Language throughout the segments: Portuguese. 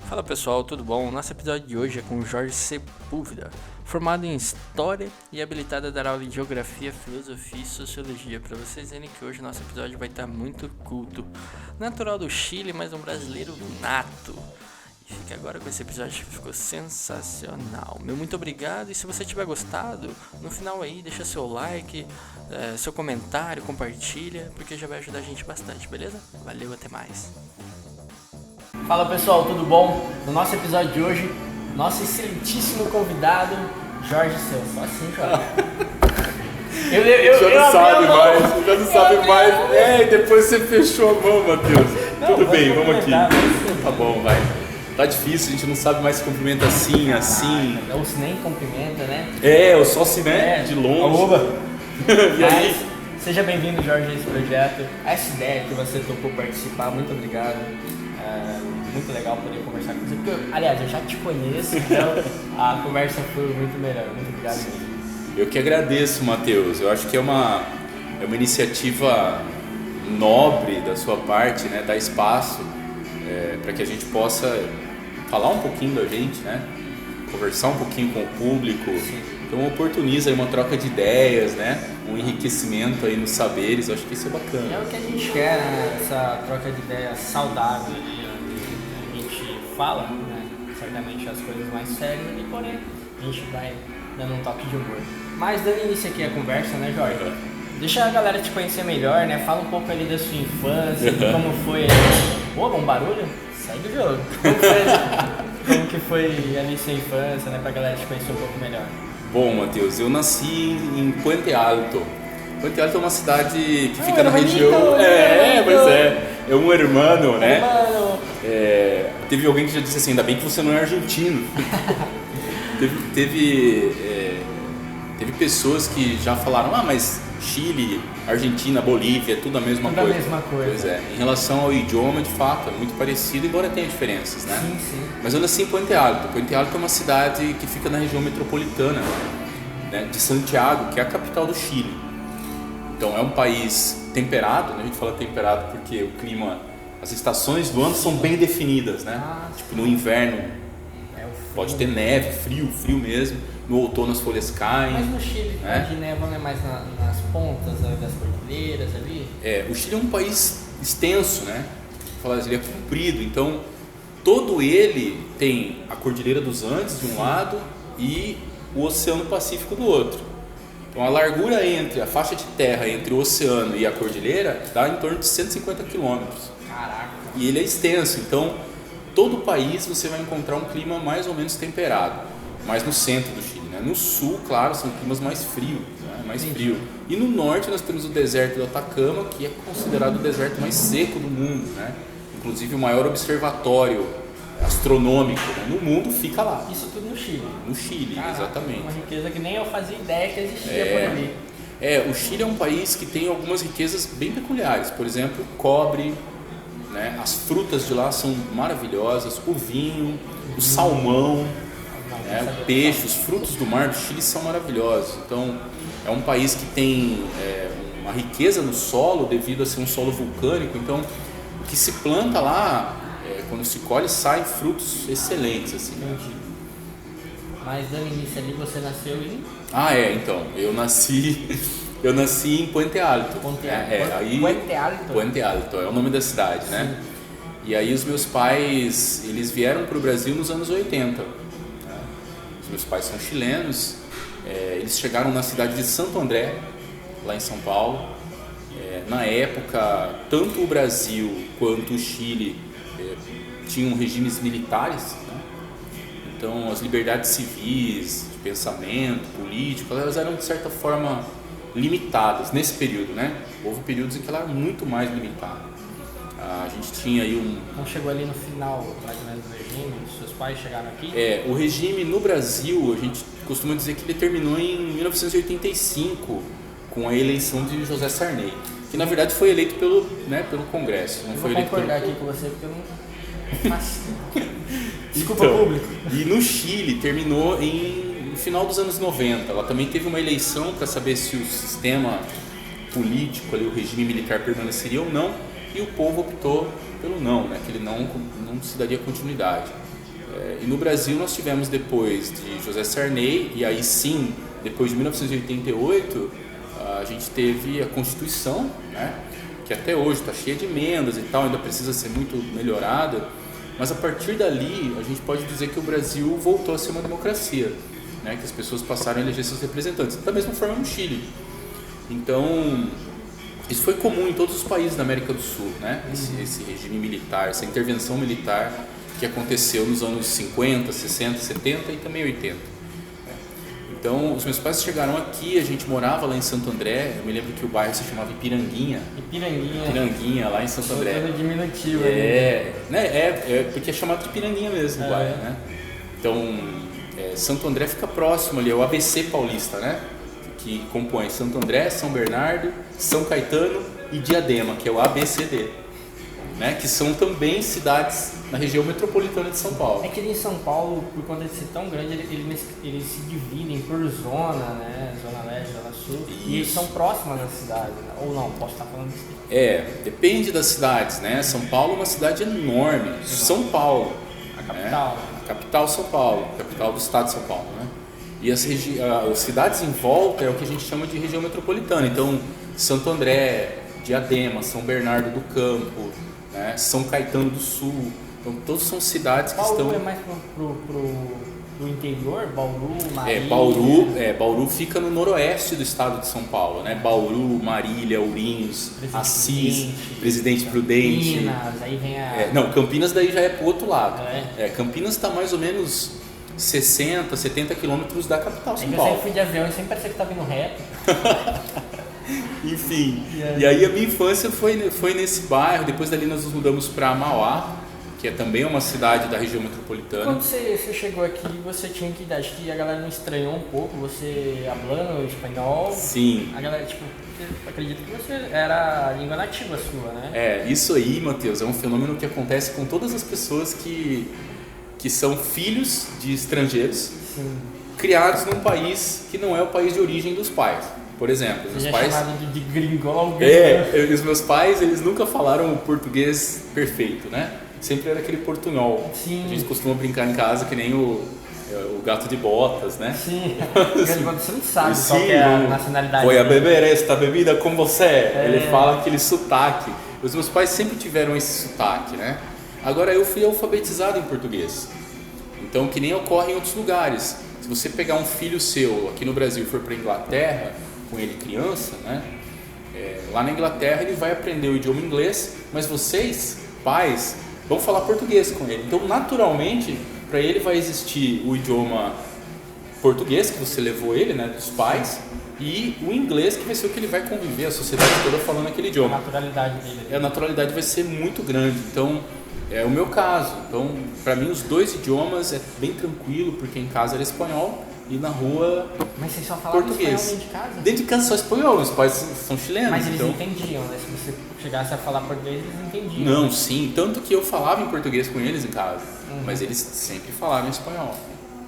Fala pessoal, tudo bom? Nosso episódio de hoje é com Jorge Sepúlveda, formado em História e habilitado a dar aula em Geografia, Filosofia e Sociologia. Para vocês verem que hoje nosso episódio vai estar muito culto. Natural do Chile, mas um brasileiro nato. E fique agora com esse episódio que ficou sensacional. Meu muito obrigado, e se você tiver gostado, no final aí deixa seu like, seu comentário, compartilha, porque já vai ajudar a gente bastante, beleza? Valeu, até mais. Fala pessoal, tudo bom? No nosso episódio de hoje, nosso excelentíssimo convidado, Jorge Seu. Só assim, Jorge. Já não sabe mais, já não sabe mais. Depois você fechou a mão, Matheus. Tudo bem, vamos aqui. Tá bom, vai. Tá difícil, a gente não sabe mais se cumprimenta assim. Ou se nem cumprimenta, né? Ou só se, de longe. Oba. E aí? Seja bem-vindo, Jorge, a esse projeto. Essa ideia que você topou participar, muito obrigado. Muito legal poder conversar com você, porque, aliás, eu já te conheço, então a conversa foi muito melhor. Muito obrigado mesmo. Eu que agradeço, Matheus. Eu acho que é uma iniciativa nobre da sua parte, né? Dar espaço para que a gente possa falar um pouquinho da gente, né? Conversar um pouquinho com o público. Sim. Então oportuniza aí uma troca de ideias, né? Um enriquecimento aí nos saberes. Eu acho que isso é bacana. É o que a gente quer, né? Essa troca de ideias saudável ali. A gente fala, né? Certamente as coisas mais sérias ali, porém a gente vai dando um toque de humor. Mas dando início aqui à conversa, né, Jorge? Deixa a galera te conhecer melhor, né? Fala um pouco ali da sua infância, de como foi. Opa, um barulho? Segue o jogo. Como que foi ali sua infância, né? Pra galera te conhecer um pouco melhor. Bom, Matheus, eu nasci em Puente Alto. Puente Alto é uma cidade que fica na região. Pois é. É um hermano, né? Teve alguém que já disse assim: ainda bem que você não é argentino. Teve pessoas que já falaram: mas Chile, Argentina, Bolívia, tudo a mesma coisa. Tudo a mesma coisa. Pois é. Em relação ao idioma, de fato, é muito parecido, embora tenha diferenças, né? Sim. Mas eu nasci em Puente Alto. Puente Alto é uma cidade que fica na região metropolitana, né, de Santiago, que é a capital do Chile. Então é um país temperado, né? A gente fala temperado porque o clima, as estações do ano são bem definidas, né? Tipo, no inverno pode ter neve, frio mesmo. No outono as folhas caem. Mas no Chile, de neva não é mais nas pontas das cordilheiras ali? O Chile é um país extenso, né? Ele é comprido, então todo ele tem a Cordilheira dos Andes de um lado e o Oceano Pacífico do outro. Então a largura entre a faixa de terra entre o oceano e a cordilheira dá em torno de 150 quilômetros. Caraca! E ele é extenso, então todo o país você vai encontrar um clima mais ou menos temperado. Mais no centro do Chile, né? No sul, claro, são climas mais frios, né? Mais frio. E no norte nós temos o deserto do Atacama, que é considerado o deserto mais seco do mundo, né? Inclusive o maior observatório astronômico, né, no mundo fica lá. Isso tudo no Chile? No Chile, caraca, exatamente. Uma riqueza que nem eu fazia ideia que existia por ali. O Chile é um país que tem algumas riquezas bem peculiares. Por exemplo, cobre, né? As frutas de lá são maravilhosas, o vinho, o salmão. O peixe, os frutos do mar do Chile são maravilhosos. Então é um país que tem uma riqueza no solo devido a ser um solo vulcânico. Então o que se planta lá, quando se colhe, saem frutos excelentes assim. Entendi. Mas dando início ali, você nasceu em? Então eu nasci em Puente Alto. Puente Alto? Puente Alto é o nome da cidade, né? E aí os meus pais, eles vieram para o Brasil nos anos 80. Meus pais são chilenos, eles chegaram na cidade de Santo André, lá em São Paulo. Na época, tanto o Brasil quanto o Chile tinham regimes militares, né? Então as liberdades civis, de pensamento, político, elas eram de certa forma limitadas nesse período, né? Houve períodos em que ela era muito mais limitada. A gente tinha aí Não chegou ali no final, mais ou menos, do regime? Seus pais chegaram aqui? O regime no Brasil, a gente costuma dizer que ele terminou em 1985, com a eleição de José Sarney, que na verdade foi eleito pelo Congresso. Não foi eleito pelo... aqui com você porque eu não faço. Desculpa, então, público. E no Chile terminou no final dos anos 90. Ela também teve uma eleição para saber se o sistema político, ali, o regime militar permaneceria ou não. E o povo optou pelo não, né? Que ele não se daria continuidade. E no Brasil nós tivemos, depois de José Sarney, e aí sim, depois de 1988, a gente teve a Constituição, né? Que até hoje está cheia de emendas e tal, ainda precisa ser muito melhorada, mas a partir dali a gente pode dizer que o Brasil voltou a ser uma democracia, né? Que as pessoas passaram a eleger seus representantes, da mesma forma no Chile. Então, isso foi comum em todos os países da América do Sul, né? Esse regime militar, essa intervenção militar que aconteceu nos anos 50, 60, 70 e também 80. Então, os meus pais chegaram aqui, a gente morava lá em Santo André, eu me lembro que o bairro se chamava Ipiranguinha. Ipiranguinha, lá em Santo André. Todo diminutivo. Porque é chamado de Ipiranguinha mesmo o bairro, né? Então, Santo André fica próximo ali, é o ABC paulista, né? Que compõe Santo André, São Bernardo, São Caetano e Diadema, que é o ABCD, né? Que são também cidades na região metropolitana de São Paulo. É que em São Paulo, por conta de ser tão grande, eles se dividem por zona, né? Zona Leste, Zona Sul. Isso. E eles são próximas das cidades, né? Ou não, posso estar falando isso? Depende das cidades, né? São Paulo é uma cidade enorme. São Paulo. A capital. A capital São Paulo, capital do estado de São Paulo, né? E as cidades em volta é o que a gente chama de região metropolitana. Então, Santo André, Diadema, São Bernardo do Campo, né? São Caetano do Sul. Então, todas são cidades que Bauru estão... é mais pro interior? Bauru, Marília? Bauru fica no noroeste do estado de São Paulo, né? Bauru, Marília, Ourinhos, Assis, Presidente Prudente. Campinas, aí vem a... Não, Campinas daí já é pro outro lado. Campinas está mais ou menos 60, 70 quilômetros da capital São Paulo. Eu sempre fui de avião e sempre parecia que estava indo reto. Enfim, e aí a minha infância foi nesse bairro. Depois dali nós nos mudamos para Mauá, que é também uma cidade da região metropolitana. Quando você chegou aqui, você tinha que idade? Acho que a galera não estranhou um pouco você falando espanhol? Sim. A galera, acredito que você era a língua nativa sua, né? Isso aí, Matheus, é um fenômeno que acontece com todas as pessoas que são filhos de estrangeiros. Sim. Criados num país que não é o país de origem dos pais. Por exemplo, Você meus pais... chamado de gringol. Os meus pais, eles nunca falaram o português perfeito, né? Sempre era aquele portunhol. Sim. A gente costuma brincar em casa que nem o gato de botas, né? Sim. Você não sabe qual que é a nacionalidade. Vou a beber esta bebida com você. Ele fala aquele sotaque. Os meus pais sempre tiveram esse sotaque, né? Agora eu fui alfabetizado em português. Então, que nem ocorre em outros lugares. Se você pegar um filho seu aqui no Brasil e for para a Inglaterra, com ele criança, né? Lá na Inglaterra ele vai aprender o idioma inglês, mas vocês, pais, vão falar português com ele. Então, naturalmente, para ele vai existir o idioma português, que você levou ele, né, dos pais, e o inglês, que vai ser o que ele vai conviver, a sociedade toda falando aquele idioma. A naturalidade dele. A naturalidade vai ser muito grande. Então, é o meu caso. Então, para mim, os dois idiomas é bem tranquilo, porque em casa era espanhol e na rua Mas vocês só falavam português. espanhol dentro de casa? Dentro de casa só espanhol, meus pais são chilenos. Mas eles então... entendiam, né? Se você chegasse a falar português, eles entendiam. Não, sim. Tanto que eu falava em português com eles em casa, mas eles sempre falavam em espanhol.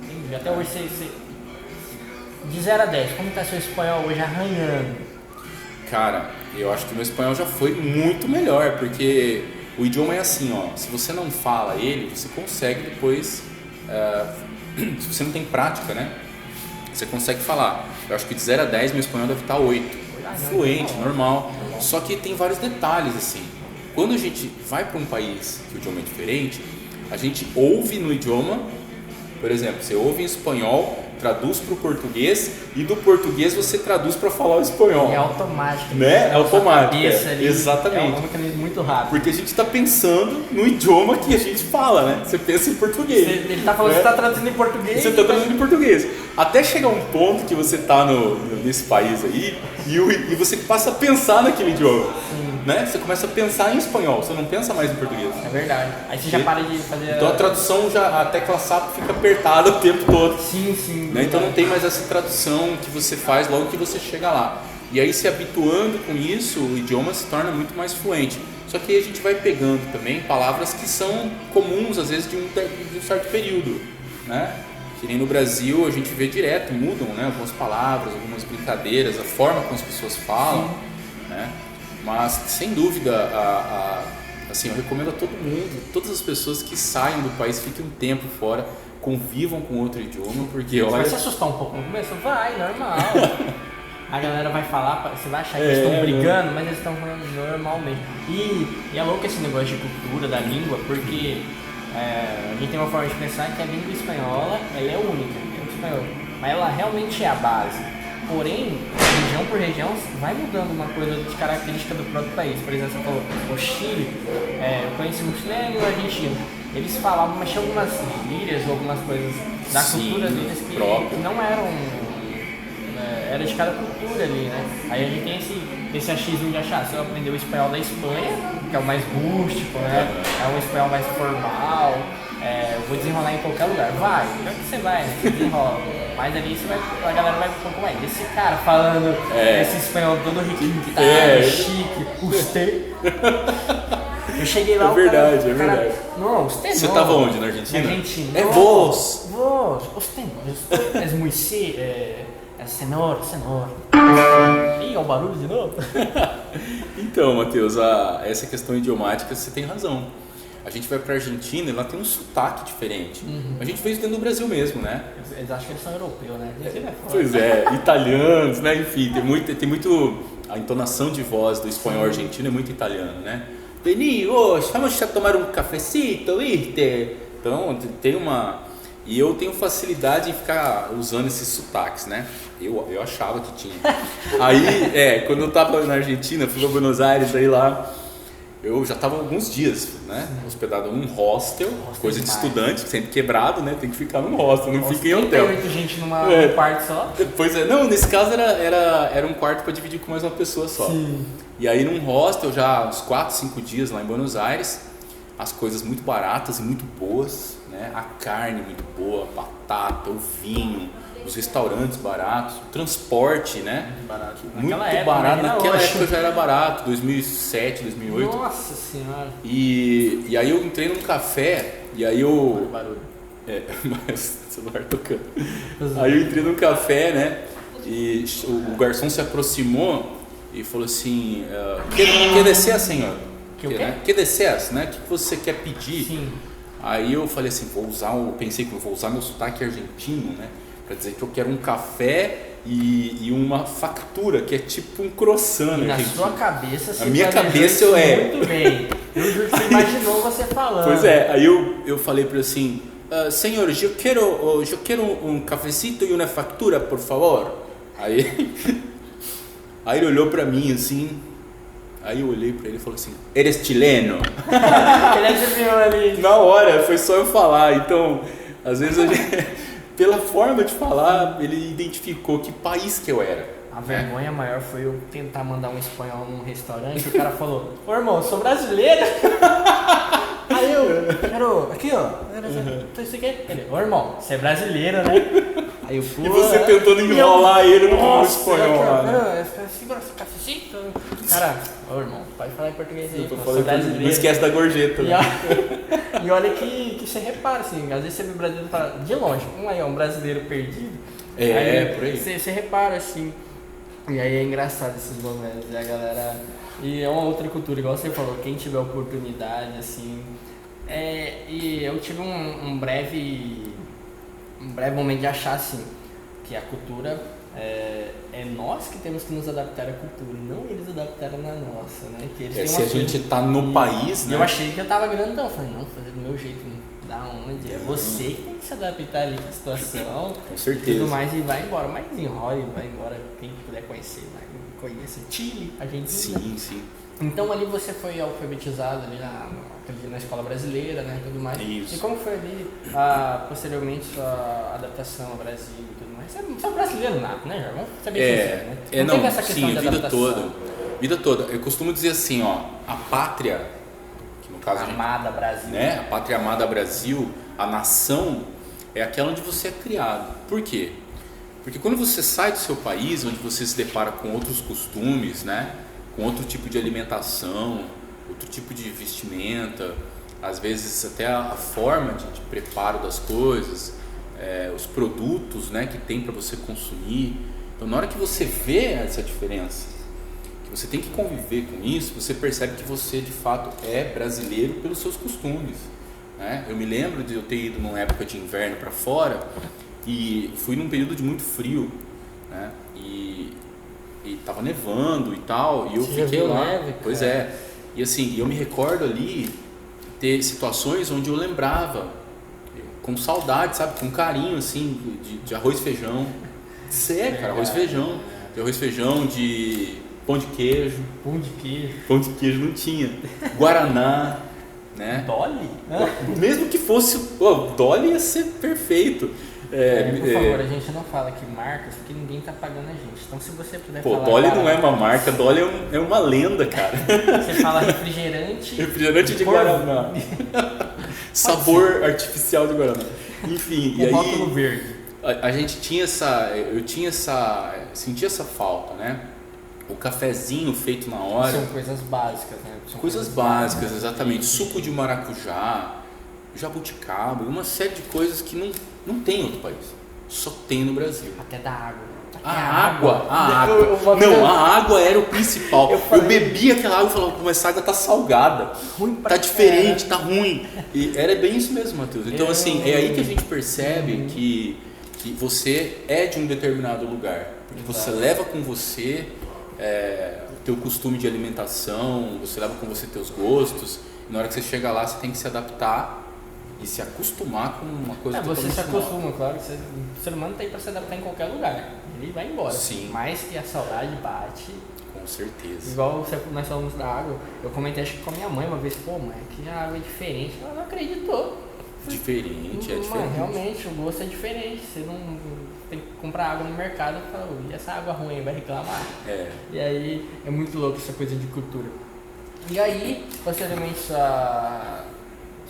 Entendi. Até hoje você... De 0 a 10, como está seu espanhol hoje arranhando? Cara, eu acho que o meu espanhol já foi muito melhor, porque o idioma é assim, ó. Se você não fala ele, você consegue depois... se você não tem prática, né? Você consegue falar. Eu acho que de 0 a 10 meu espanhol deve estar 8. Fluente, normal. Só que tem vários detalhes, assim. Quando a gente vai para um país que o idioma é diferente, a gente ouve no idioma, por exemplo, você ouve em espanhol, traduz para o português e do português você traduz para falar o espanhol. É automático. Né? É automático. Exatamente. É um mecanismo muito rápido. Porque a gente está pensando no idioma que a gente fala, né? Você pensa em português. Ele está falando que você está traduzindo em português. Você está traduzindo em português. Até chegar um ponto que você está nesse país aí e você passa a pensar naquele idioma. Né? Você começa a pensar em espanhol, você não pensa mais em português. É verdade. Aí você já para de fazer... Então a tradução, a tecla SAP fica apertada o tempo todo. Sim. Né? Então não tem mais essa tradução que você faz logo que você chega lá. E aí, se habituando com isso, o idioma se torna muito mais fluente. Só que aí a gente vai pegando também palavras que são comuns, às vezes, de um certo período. Né? Que nem no Brasil a gente vê direto, mudam, né? Algumas palavras, algumas brincadeiras, a forma como as pessoas falam. Né? Mas, sem dúvida, assim, eu recomendo a todo mundo, todas as pessoas que saiam do país, fiquem um tempo fora, convivam com outro idioma, porque Você olha... vai se assustar um pouco no começo? Vai, normal. A galera vai falar, você vai achar que eles estão brigando, mas eles estão falando normalmente. E é louco esse negócio de cultura da língua, porque a gente tem uma forma de pensar que a língua espanhola ela é única, é o espanhol, mas ela realmente é a base. Porém, região por região, vai mudando uma coisa de característica do próprio país. Por exemplo, você falou, o Chile, eu conheci um chileno e um argentino. Eles falavam, mas tinha algumas gírias ou algumas coisas da cultura deles que não eram... era de cada cultura ali, né? Aí a gente tem esse achismo de achar, se eu aprender o espanhol da Espanha, que é o mais rústico, né? É um espanhol mais formal, vou desenrolar em qualquer lugar. Vai, pior que você vai, né? Você desenrola. Mas ali a galera vai um pouco mais. Esse cara falando esse espanhol todo riquinho que tá chique, usted. Eu cheguei lá, verdade. Não, usted não. Você tava onde, na Argentina? Na Argentina. É vos. Usted não. É muito senhor. Ih, é o barulho de novo? Então, Matheus, essa questão idiomática, você tem razão. A gente vai pra Argentina e lá tem um sotaque diferente. A gente fez dentro do Brasil mesmo, né? Eles acham que eles são europeus, né? Pois italianos, né? Enfim, tem muito... A entonação de voz do espanhol argentino é muito italiano, né? Vení, vamos a tomar um cafecito, viste? Então, tem uma... E eu tenho facilidade em ficar usando esses sotaques, né? Eu achava que tinha. Aí, quando eu tava na Argentina, fui pra Buenos Aires, aí lá... Eu já estava alguns dias, né, hospedado num hostel, coisa de estudante, sempre quebrado, né, tem que ficar num hostel, não fica em hotel. Tem 8 gente num quarto só? Pois é, não, nesse caso era um quarto para dividir com mais uma pessoa só. Sim. E aí num hostel já uns 4, 5 dias lá em Buenos Aires, as coisas muito baratas e muito boas, né, a carne muito boa, a batata, o vinho, os restaurantes baratos, o transporte, né? Muito barato. Naquela época já era barato, 2007, 2008. Nossa senhora. E aí eu entrei num café e aí eu... Barulho. Mas o celular tocando. Aí eu entrei num café, né? E o garçom se aproximou e falou assim: que deseas, senhor? Que o quê? Que deseas, né? O que você quer pedir? Sim. Aí eu falei assim, pensei que eu vou usar meu sotaque argentino, né? Pra dizer que eu quero um café e uma factura, que é tipo um croissant. Na sua cabeça, você minha cabeça muito bem. Eu juro que você imaginou você falando. Pois é, aí eu falei para ele assim, senhor, eu quero um cafecito e uma factura, por favor. Aí ele olhou para mim assim, aí eu olhei para ele e falei assim, eres chileno? Ele adivinhou ali. Na hora, foi só eu falar, então, às vezes pela forma de falar, ele identificou que país que eu era. A vergonha maior foi eu tentar mandar um espanhol num restaurante e o cara falou, ô irmão, eu sou brasileiro. Aí eu quero, aqui ó, isso aqui. Ele, ô irmão, você é brasileiro, né? Aí eu, e você tentando enrolar ele no espanhol lá, né? Segura esse cafecito. Cara, ô irmão, pode falar em português aí, eu sou brasileiro. Não esquece da gorjeta. E olha que você repara, assim, às vezes você vê o brasileiro fala, de longe, um brasileiro perdido. Por aí. Você repara, assim, e aí é engraçado esses momentos, e a galera... E é uma outra cultura, igual você falou, quem tiver oportunidade, assim... E eu tive um breve momento de achar, assim, que a cultura... É nós que temos que nos adaptar à cultura, não eles adaptaram na nossa, né? Que eles têm se a gente tá no país, né? Eu achei que eu tava grandão, falei, não, fazer do meu jeito, da onde? É você que tem que se adaptar ali com a situação. Com certeza. Tudo mais e vai embora, mas desenrola e vai embora, quem puder conhecer, vai conhecer Chile, Argentina. Sim. Então ali você foi alfabetizado ali na escola brasileira, né, tudo mais. Isso. E como foi ali, posteriormente, sua adaptação ao Brasil e tudo mais? Você é brasileiro nato, né, Jorge? Vamos saber sincero, né? Não teve essa questão de adaptação. Vida toda. Eu costumo dizer assim, ó, a pátria, que no caso amada Brasil, né, a pátria amada Brasil, a nação é aquela onde você é criado. Por quê? Porque quando você sai do seu país, onde você se depara com outros costumes, né, com outro tipo de alimentação, outro tipo de vestimenta, às vezes até a forma de preparo das coisas, os produtos, né, que tem para você consumir. Então, na hora que você vê essa diferença, que você tem que conviver com isso, você percebe que você de fato é brasileiro pelos seus costumes, né? Eu me lembro de eu ter ido numa época de inverno para fora e fui num período de muito frio, né? E tava nevando e tal, e eu Você fiquei já viu lá. neve, cara? Pois é. E assim, eu me recordo ali ter situações onde eu lembrava com saudade, sabe, com carinho assim de arroz e feijão. Sério, cara, arroz e feijão. De arroz e feijão, de pão de queijo. Pão de queijo. Pão de queijo não tinha. Guaraná, né? Dolly? Mesmo que fosse, pô, Dolly ia ser perfeito. Por favor, a gente não fala aqui marcas porque ninguém tá pagando a gente. Então se você puder Pô, falar... Dolly não é uma marca, Dolly é uma lenda, cara. Você fala refrigerante... Refrigerante de Guaraná. Sabor artificial de Guaraná. Enfim, e rótulo aí verde. a gente sentia essa falta, né? O cafezinho feito na hora. São coisas básicas, né? São Coisas básicas, exatamente. Suco de maracujá, jabuticaba, uma série de coisas que não tem em outro país. Só tem no Brasil. Até da água. A água. Não, a água era o principal. Eu bebia aquela água e falava, pô, essa água tá salgada. Ruim pra Tá diferente, tá ruim. E era bem isso mesmo, Matheus. Então, assim, é aí que a gente percebe que você é de um determinado lugar. Porque você leva com você o teu costume de alimentação, você leva com você teus gostos. E na hora que você chega lá, você tem que se adaptar e se acostumar com uma coisa Você se nova. acostuma, claro. O ser humano tem para se adaptar em qualquer lugar. Ele vai embora. Sim. Mas que a saudade bate. Com certeza. Igual nós falamos da água. Eu comentei acho que com a minha mãe uma vez. Pô, mãe, aqui a água é diferente. Ela não acreditou. Diferente, é Mano, diferente. realmente, o gosto é diferente. Você não tem que comprar água no mercado e fala, e essa água ruim vai reclamar. E aí é muito louco essa coisa de cultura. E aí, posteriormente,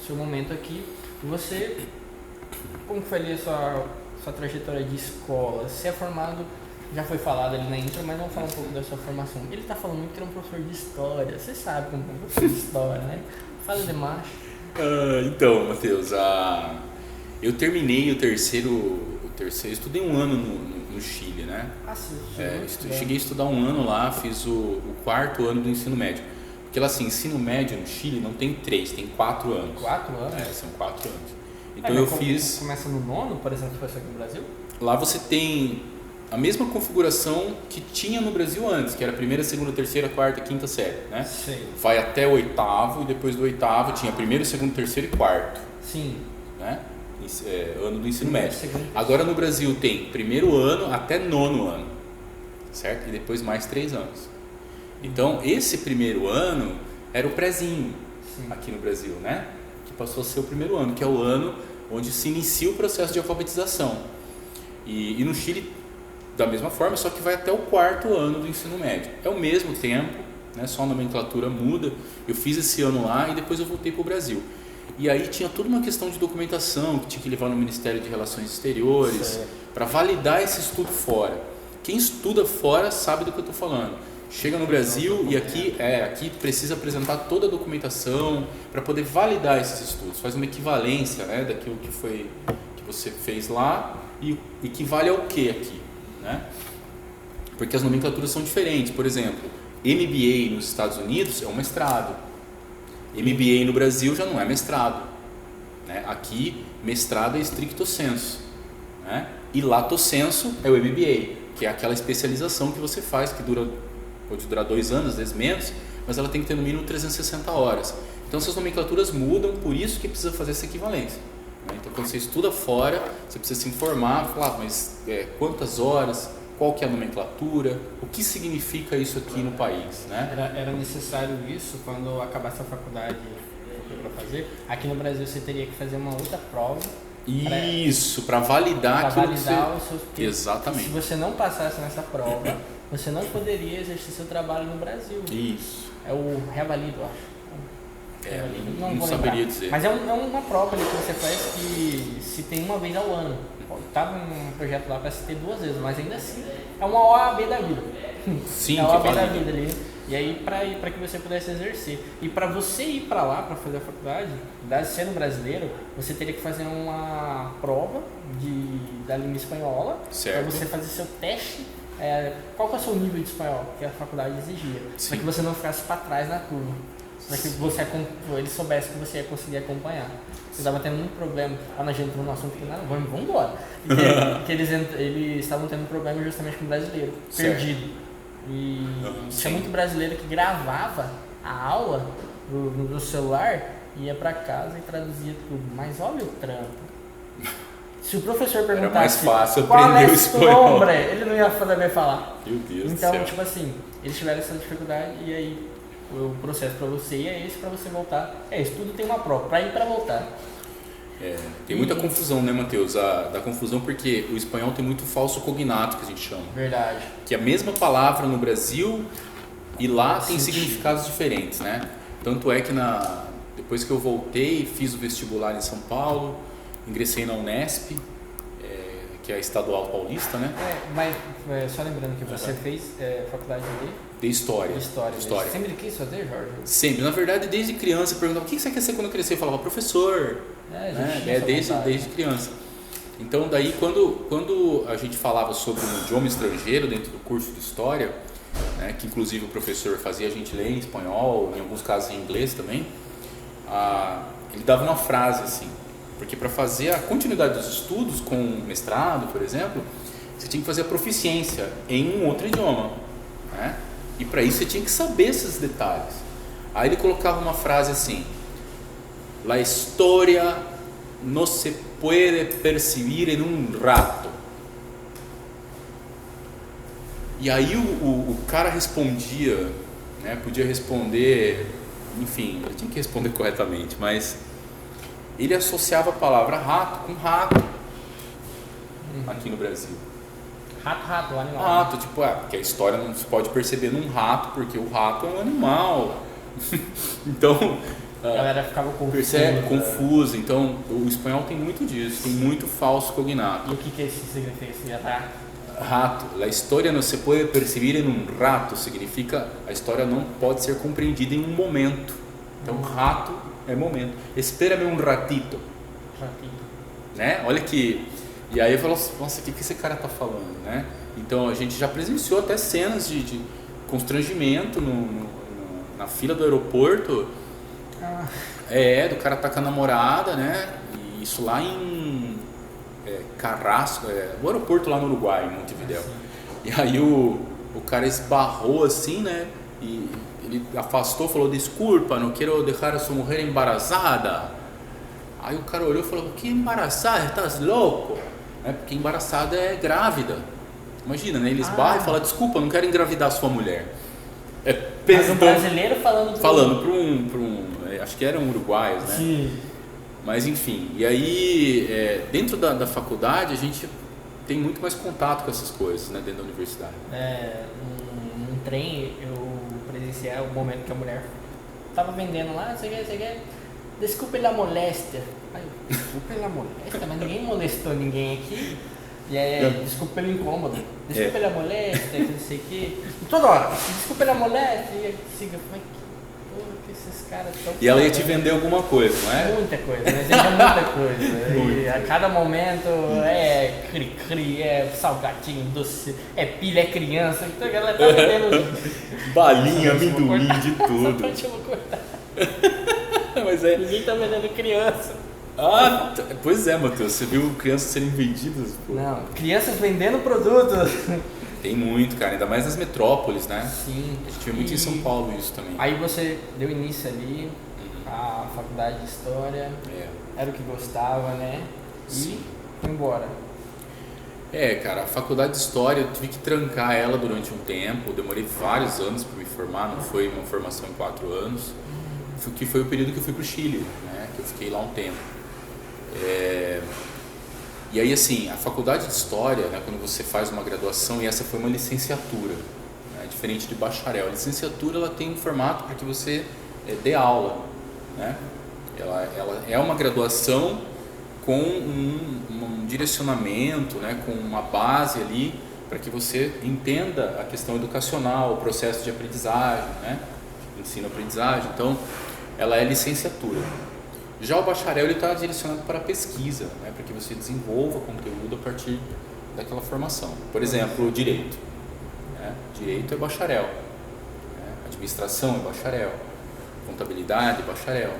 seu momento aqui, você, como foi ali a sua trajetória de escola? Você é formado, já foi falado ali na intro, mas vamos falar um pouco da sua formação. Ele tá falando muito que ele é um professor de história. Você sabe como é um professor de história, né? Fala demais. Então, Matheus, eu terminei o terceiro, estudei um ano no Chile, né? Cheguei a estudar um ano lá, fiz o quarto ano do ensino médio. Porque lá assim, ensino médio no Chile não tem 3, tem 4 anos. 4 anos? São 4 anos. Então eu fiz... Começa no nono, por exemplo, que foi aqui no Brasil? Lá você tem a mesma configuração que tinha no Brasil antes, que era a primeira, segunda, terceira, quarta, quinta série, né? Sim. Vai até o oitavo e depois do oitavo tinha primeiro, segundo, terceiro e quarto. Sim. Né? Ano do ensino médio. Segundo, Agora no Brasil tem primeiro ano até nono ano, certo? E depois mais 3 anos. Então esse primeiro ano era o prézinho. Sim. Aqui no Brasil, né? Que passou a ser o primeiro ano, que é o ano onde se inicia o processo de alfabetização. E no Chile da mesma forma, só que vai até o quarto ano do ensino médio. É o mesmo tempo, né? Só a nomenclatura muda. Eu fiz esse ano lá e depois eu voltei para o Brasil. E aí tinha toda uma questão de documentação que tinha que levar no Ministério de Relações Exteriores para validar esse estudo fora. Quem estuda fora sabe do que eu estou falando. Chega no Brasil e aqui precisa apresentar toda a documentação para poder validar esses estudos. Faz uma equivalência, né, daquilo que você fez lá e equivale ao que aqui, né? Porque as nomenclaturas são diferentes. Por exemplo, MBA nos Estados Unidos é um mestrado. MBA no Brasil já não é mestrado, né? Aqui, mestrado é stricto sensu, né? E lato sensu é o MBA, que é aquela especialização que você faz, que pode durar 2 anos, às vezes menos, mas ela tem que ter no mínimo 360 horas. Então essas nomenclaturas mudam, por isso que precisa fazer essa equivalência, né? Então quando você estuda fora, você precisa se informar, falar, mas quantas horas, qual que é a nomenclatura, o que significa isso aqui no país, né? Era necessário isso quando acabasse a faculdade para fazer. Aqui no Brasil você teria que fazer uma outra prova. Isso, para validar aquilo que você... os seus... Exatamente. Se você não passasse nessa prova, você não poderia exercer seu trabalho no Brasil. Isso. É o revalido, eu acho. Não saberia dizer. Mas é uma prova ali que você faz que se tem uma vez ao ano. Estava um projeto lá para se ter 2 vezes, mas ainda assim é uma OAB da vida. Sim, é uma OAB da vida ali. E aí para que você pudesse exercer. E para você ir para lá para fazer a faculdade, sendo brasileiro, você teria que fazer uma prova da língua espanhola para você fazer seu teste qual que é o seu nível de espanhol que a faculdade exigia, para que você não ficasse para trás na turma, para que eles soubessem que você ia conseguir acompanhar. Você estava tendo muito problema, a gente entrou no assunto que não, vamos embora, que eles estavam tendo problema justamente com o brasileiro, perdido. E tinha muito brasileiro que gravava a aula no celular, ia para casa e traduzia tudo, mas olha o trampo. Se o professor perguntasse era mais fácil qual aprender é o espanhol, nombre, ele não ia saber falar. Meu Deus então, do céu. tipo assim, eles tiveram essa dificuldade e aí o processo para você é esse, para você voltar. Isso tudo tem uma prova, para ir para voltar. Tem muita confusão, né, Matheus? Da confusão porque o espanhol tem muito falso cognato, que a gente chama. Verdade. Que a mesma palavra no Brasil e lá tem significados diferentes, né? Tanto é que depois que eu voltei, fiz o vestibular em São Paulo, ingressei na Unesp, que é a estadual paulista, né? Mas só lembrando que você fez faculdade de História. História. Você sempre quis fazer, Jorge? Sempre. Na verdade, desde criança, eu perguntava, o que você quer ser quando crescer? Eu falava, professor. Desde criança. Então, daí, quando a gente falava sobre um idioma estrangeiro dentro do curso de História, né, que inclusive o professor fazia a gente ler em espanhol, em alguns casos em inglês também, ele dava uma frase assim, porque para fazer a continuidade dos estudos com mestrado, por exemplo, você tinha que fazer a proficiência em um outro idioma, né? E para isso você tinha que saber esses detalhes. Aí ele colocava uma frase assim: la historia no se puede percibir en un rato. E aí o cara respondia, né? Podia responder, enfim, ele tinha que responder corretamente, mas ele associava a palavra rato com rato aqui no Brasil. Rato, o animal. Rato, tipo, porque a história não se pode perceber num rato, porque o rato é um animal. Então, a galera ficava confusa. Então, o espanhol tem muito disso, tem muito falso cognato. E o que isso significa? Rato, la historia no se puede percibir en un rato, significa a história não pode ser compreendida em um momento. Então, rato é momento. Espera-me um ratito. Né? Olha que... E aí eu falo, nossa, o que esse cara tá falando, né? Então, a gente já presenciou até cenas de constrangimento na fila do aeroporto. Do cara tá com a namorada, né? E isso lá em Carrasco, o aeroporto lá no Uruguai, em Montevideo. E aí o cara esbarrou assim, né? E ele afastou, falou, desculpa, não quero deixar a sua mulher embarazada. Aí o cara olhou e falou, que embaraçada, estás louco? Porque embaraçada é grávida. Imagina, né? Ele esbarra e fala, desculpa, não quero engravidar a sua mulher. Mas um brasileiro falando para um acho que eram uruguaios, né? Sim. Mas enfim, e aí dentro da faculdade a gente tem muito mais contato com essas coisas, né? Dentro da universidade. Num trem eu presenciei o momento que a mulher tava vendendo lá, você quer? Desculpe a moléstia. Desculpe a moléstia, mas ninguém molestou ninguém aqui. E desculpe pelo incômodo. Desculpe a moléstia, não sei o quê. E toda hora, desculpe a moléstia. E siga, mas que esses caras estão. E ela ia te vender alguma coisa, não é? Muita coisa, deseja muita coisa. E a cada momento cri-cri, salgadinho, doce, pilha, criança. Então ela tá vendendo. Balinha, amendoim, de tudo. Essa parte eu vou cortar. Mas ninguém tá vendendo criança. Pois é, Matheus, você viu crianças serem vendidas? Pô. Não, crianças vendendo produtos. Tem muito, cara, ainda mais nas metrópoles, né? Sim. A gente vê muito em São Paulo isso também. Aí você deu início ali à faculdade de História, era o que gostava, né? Sim. E foi embora. Cara, a faculdade de História eu tive que trancar ela durante um tempo, demorei vários anos para me formar, não foi uma formação em 4 anos, que foi o período que eu fui para o Chile, né? Que eu fiquei lá um tempo. E aí, assim, a faculdade de História, né, quando você faz uma graduação, e essa foi uma licenciatura, né, diferente de bacharel. A licenciatura ela tem um formato para que você dê aula, né? Ela é uma graduação com um direcionamento, né, com uma base ali para que você entenda a questão educacional, o processo de aprendizagem, né, ensino-aprendizagem. Então, ela é licenciatura. Já o bacharel está direcionado para a pesquisa, né, para que você desenvolva conteúdo a partir daquela formação. Por exemplo, o direito. né? Direito é bacharel, né? Administração é bacharel, contabilidade é bacharel.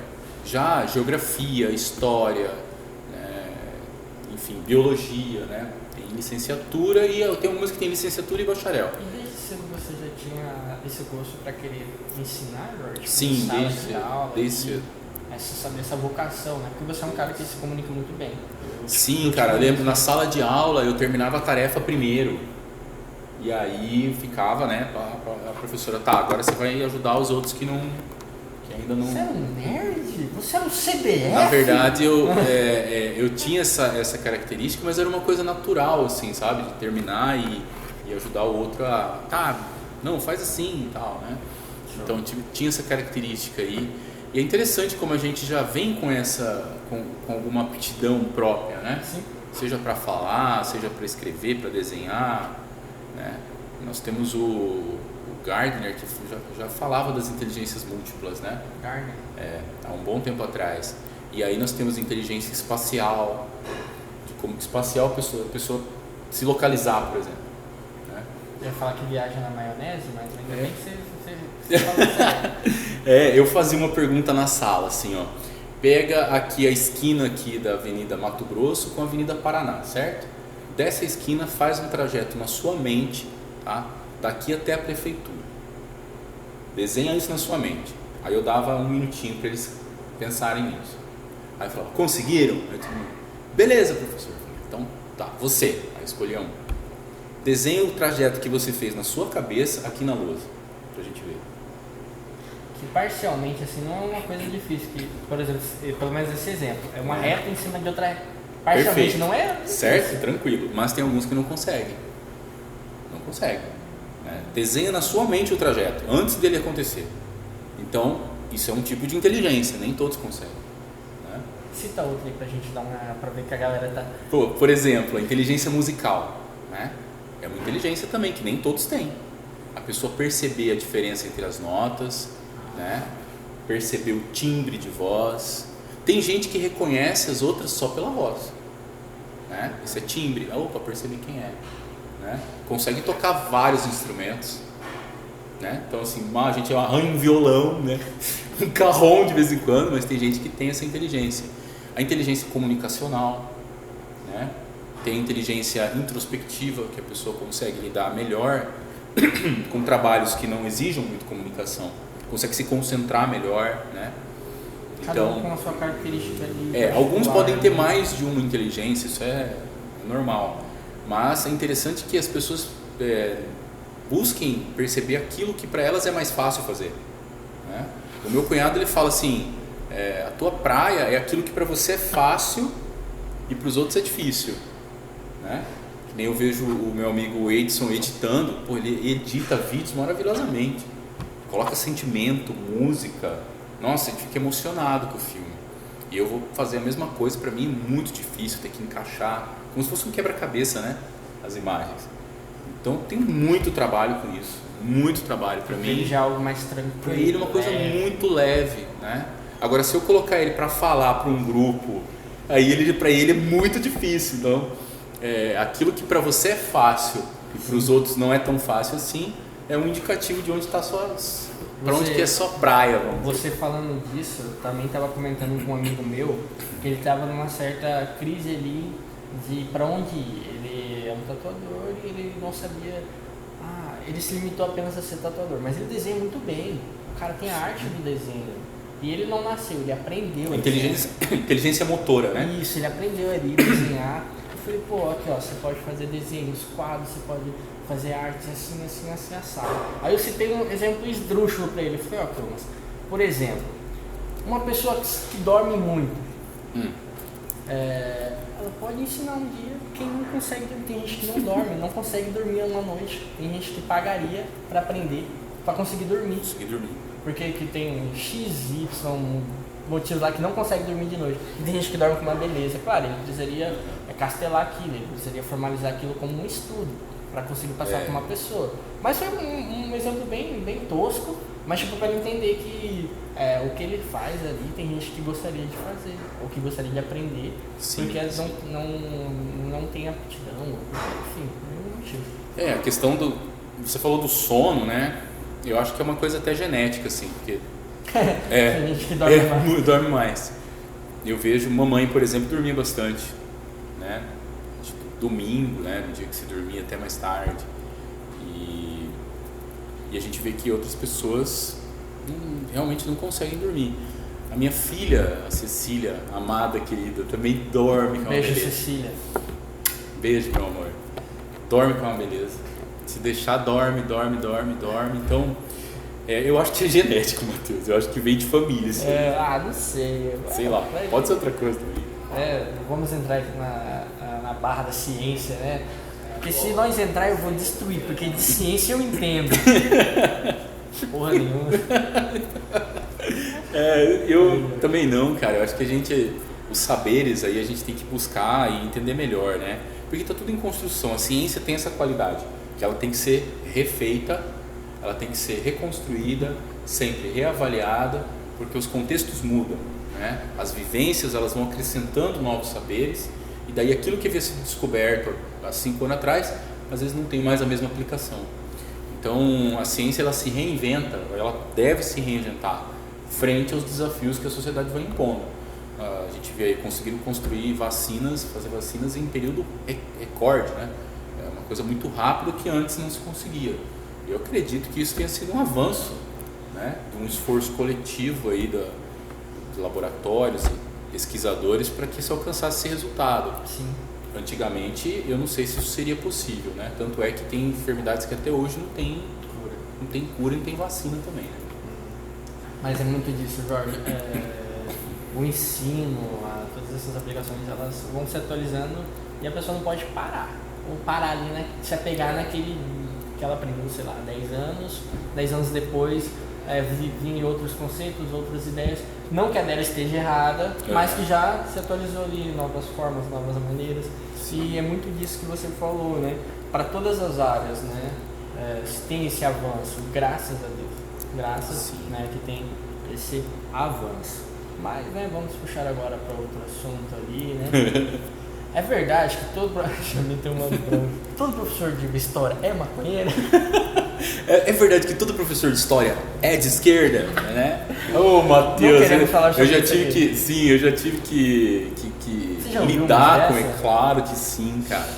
Já geografia, história, né? Enfim, biologia, né? Tem licenciatura e tem algumas que tem licenciatura e bacharel. E desde cedo você já tinha esse gosto para querer ensinar, Jorge? Sim, desde cedo. Saber essa vocação, né? Porque você é um cara que se comunica muito bem. Sim, cara, eu lembro na sala de aula eu terminava a tarefa primeiro. E aí ficava, né, a professora, tá, agora você vai ajudar os outros que ainda não... Você era um nerd? Você era um CDF? Na verdade, eu tinha essa característica, mas era uma coisa natural, assim, sabe? De terminar e ajudar o outro a... Tá, não, faz assim e tal, né? Então, tinha essa característica aí. E é interessante como a gente já vem com alguma aptidão própria, né? Sim. Seja para falar, seja para escrever, para desenhar, né? Nós temos o Gardner, que já falava das inteligências múltiplas, né? Gardner. Há um bom tempo atrás. E aí nós temos inteligência espacial, de como espacial a pessoa se localizar, por exemplo. Né? Eu ia falar que viaja na maionese, mas ainda bem que você fala sério. Eu fazia uma pergunta na sala, assim, ó. Pega aqui a esquina aqui da Avenida Mato Grosso com a Avenida Paraná, certo? Dessa esquina faz um trajeto na sua mente, tá? Daqui até a prefeitura. Desenha isso na sua mente. Aí eu dava um minutinho para eles pensarem nisso. Aí eu falava, conseguiram? Aí eu disse, beleza, professor. Então, tá, você. Aí escolhia um. Desenha o trajeto que você fez na sua cabeça aqui na lousa, pra gente ver. Que parcialmente, assim, não é uma coisa difícil. Que, por exemplo, pelo menos esse exemplo, é uma reta em cima de outra reta. Parcialmente. Perfeito. Não é difícil. Certo, tranquilo. Mas tem alguns que não conseguem. Não conseguem. Né? Desenha na sua mente o trajeto, antes dele acontecer. Então, isso é um tipo de inteligência, nem todos conseguem. Né? Cita outro aí pra gente dar pra ver que a galera tá... Por exemplo, a inteligência musical. Né? É uma inteligência também, que nem todos têm. A pessoa perceber a diferença entre as notas, né? Perceber o timbre de voz. Tem gente que reconhece as outras só pela voz. Né? Isso é timbre. Opa, percebi quem é. Né? Consegue tocar vários instrumentos. Né? Então, assim, a gente arranha um violão, né? Um carrom de vez em quando, mas tem gente que tem essa inteligência. A inteligência comunicacional, né? Tem a inteligência introspectiva, que a pessoa consegue lidar melhor com trabalhos que não exijam muito comunicação, consegue se concentrar melhor, né? Cada um com a sua característica ali. Alguns podem ter mais de uma inteligência, isso é normal, mas é interessante que as pessoas busquem perceber aquilo que para elas é mais fácil fazer, né? O meu cunhado, ele fala assim, a tua praia é aquilo que para você é fácil e para os outros é difícil, né? Que nem eu vejo o meu amigo Edson editando, ele edita vídeos maravilhosamente, coloca sentimento, música, nossa, a gente fica emocionado com o filme. E eu vou fazer a mesma coisa, para mim é muito difícil ter que encaixar, como se fosse um quebra-cabeça, né? As imagens. Então tem muito trabalho com isso, muito trabalho para mim. Ele já é algo mais tranquilo. Para ele é uma coisa muito leve, né? Agora, se eu colocar ele para falar para um grupo, aí para ele é muito difícil. Então, aquilo que para você é fácil e para os outros não é tão fácil assim, é um indicativo de onde está para onde que é sua praia. Você falando disso, eu também estava comentando com um amigo meu que ele estava numa certa crise ali de para onde ir. Ele é um tatuador e ele não sabia. Ele se limitou apenas a ser tatuador, mas ele desenha muito bem. O cara tem a arte do desenho. E ele não nasceu, ele aprendeu. Inteligência motora, né? Isso, ele aprendeu ali a desenhar. Eu falei, pô, aqui ó, você pode fazer desenhos, quadros, você pode fazer artes assim, assim, assim, assado. Aí eu citei um exemplo esdrúxulo pra ele. Eu falei, ó, Thomas, por exemplo, uma pessoa que dorme muito, ela pode ensinar um dia quem não consegue dormir. Tem gente que não dorme, não consegue dormir uma noite. Tem gente que pagaria pra aprender, pra conseguir dormir. Porque que tem XY motivos lá que não consegue dormir de noite. E tem gente que dorme com uma beleza. Claro, ele precisaria castelar aquilo, ele precisaria formalizar aquilo como um estudo para conseguir passar para uma pessoa. Mas foi um exemplo bem tosco, mas tipo para ele entender que o que ele faz ali tem gente que gostaria de fazer, ou que gostaria de aprender, porque eles não tem aptidão, enfim, nenhum motivo. A questão você falou do sono, né? Eu acho que é uma coisa até genética, assim, porque Tem gente que dorme mais. dorme mais. Eu vejo mamãe, por exemplo, dormir bastante, né? Tipo, domingo, né? No dia que se dormia até mais tarde. E a gente vê que outras pessoas realmente não conseguem dormir. A minha filha, a Cecília, amada, querida, também dorme com uma Beijo, beleza. Cecília. Beijo, meu amor. Dorme com uma beleza. Se deixar, dorme. Então, eu acho que é genético, Matheus. Eu acho que vem de família, assim. Não sei. Sei lá, pode ser outra coisa também. Vamos entrar aqui na barra da ciência, né? Porque se nós entrar eu vou destruir, porque de ciência eu entendo. Porra nenhuma. Eu também não, cara. Eu acho que os saberes aí a gente tem que buscar e entender melhor, né? Porque tá tudo em construção. A ciência tem essa qualidade, que ela tem que ser refeita, ela tem que ser reconstruída, sempre reavaliada, porque os contextos mudam, né? As vivências, elas vão acrescentando novos saberes, e daí aquilo que havia sido descoberto há 5 anos atrás, às vezes não tem mais a mesma aplicação. Então, a ciência, ela se reinventa, ela deve se reinventar frente aos desafios que a sociedade vai impondo. A gente vê aí conseguindo construir vacinas, fazer vacinas em período recorde, né? É uma coisa muito rápida que antes não se conseguia. Eu acredito que isso tenha sido um avanço, né? De um esforço coletivo aí de laboratórios e pesquisadores para que se alcançasse esse resultado. Sim. Antigamente, eu não sei se isso seria possível, né? Tanto é que tem enfermidades que até hoje não tem cura e não tem vacina também, né? Mas é muito disso, Jorge. O ensino, todas essas aplicações, elas vão se atualizando e a pessoa não pode parar. Ou parar ali, né? Se apegar naquele que ela aprendeu, sei lá, 10 anos depois, vir outros conceitos, outras ideias. Não que a dela esteja errada, mas que já se atualizou ali, novas formas, novas maneiras. Sim. E é muito disso que você falou, né? Para todas as áreas, né? Tem esse avanço, graças a Deus. Graças, né? Que tem esse avanço. Mas, né, vamos puxar agora para outro assunto ali, né? É verdade que todo professor de história é maconheiro? É verdade que todo professor de história é de esquerda, né? Ô, Matheus, eu já tive que lidar com ele. Claro que sim, cara.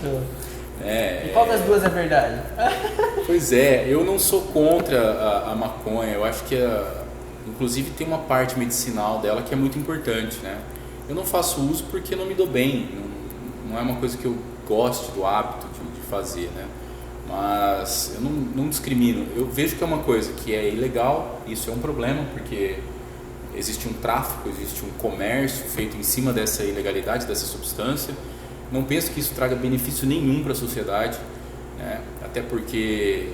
E qual das duas é verdade? Pois é, eu não sou contra a maconha. Eu acho que inclusive tem uma parte medicinal dela que é muito importante, né? Eu não faço uso porque não me dou bem, não é uma coisa que eu goste do hábito de fazer, né? Mas eu não discrimino. Eu vejo que é uma coisa que é ilegal, isso é um problema, porque existe um tráfico, existe um comércio feito em cima dessa ilegalidade, dessa substância. Não penso que isso traga benefício nenhum para a sociedade, né? Até porque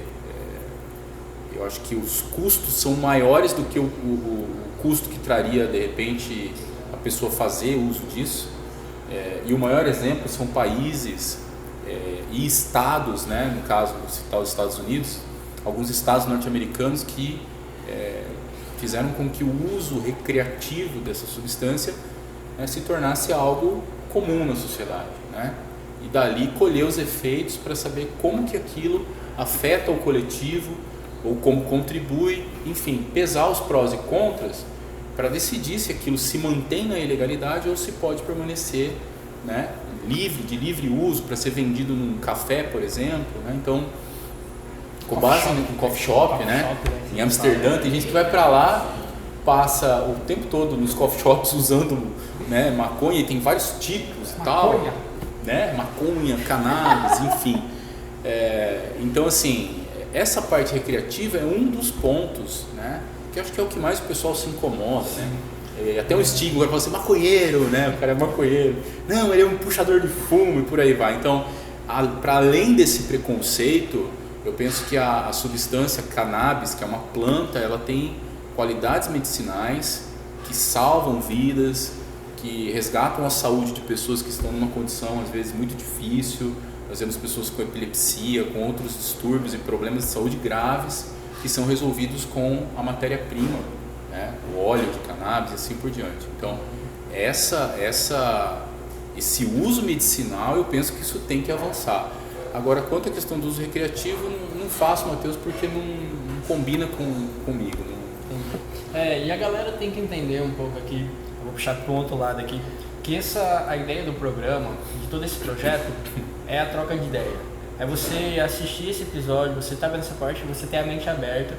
eu acho que os custos são maiores do que o custo que traria, de repente, a pessoa fazer uso disso. E o maior exemplo são países e estados, né? No caso, vou citar os Estados Unidos, alguns estados norte-americanos que fizeram com que o uso recreativo dessa substância se tornasse algo comum na sociedade, né? E dali colher os efeitos para saber como que aquilo afeta o coletivo ou como contribui, enfim, pesar os prós e contras para decidir se aquilo se mantém na ilegalidade ou se pode permanecer, né, de livre uso para ser vendido num café, por exemplo, né? Então, com base em coffee shop, né? Em Amsterdã, tem gente que vai para lá, passa o tempo todo nos coffee shops usando, né, maconha, e tem vários tipos e tal, né? Maconha, cannabis, enfim. Então, assim, essa parte recreativa é um dos pontos, né? Que eu acho que é o que mais o pessoal se incomoda, né? Até um estigma, agora fala assim, maconheiro, né? O cara é maconheiro. Não, ele é um puxador de fumo e por aí vai. Então, para além desse preconceito, eu penso que a substância cannabis, que é uma planta, ela tem qualidades medicinais que salvam vidas, que resgatam a saúde de pessoas que estão numa condição, às vezes, muito difícil. Nós vemos pessoas com epilepsia, com outros distúrbios e problemas de saúde graves que são resolvidos com a matéria-prima, né? O óleo de cannabis e assim por diante. Então, esse uso medicinal, eu penso que isso tem que avançar. Agora, quanto à questão do uso recreativo, não não faço, Matheus, porque não combina comigo. E a galera tem que entender um pouco aqui, eu vou puxar para o outro lado aqui, que a ideia do programa, de todo esse projeto, é a troca de ideia. É você assistir esse episódio, você tá vendo essa parte, você ter a mente aberta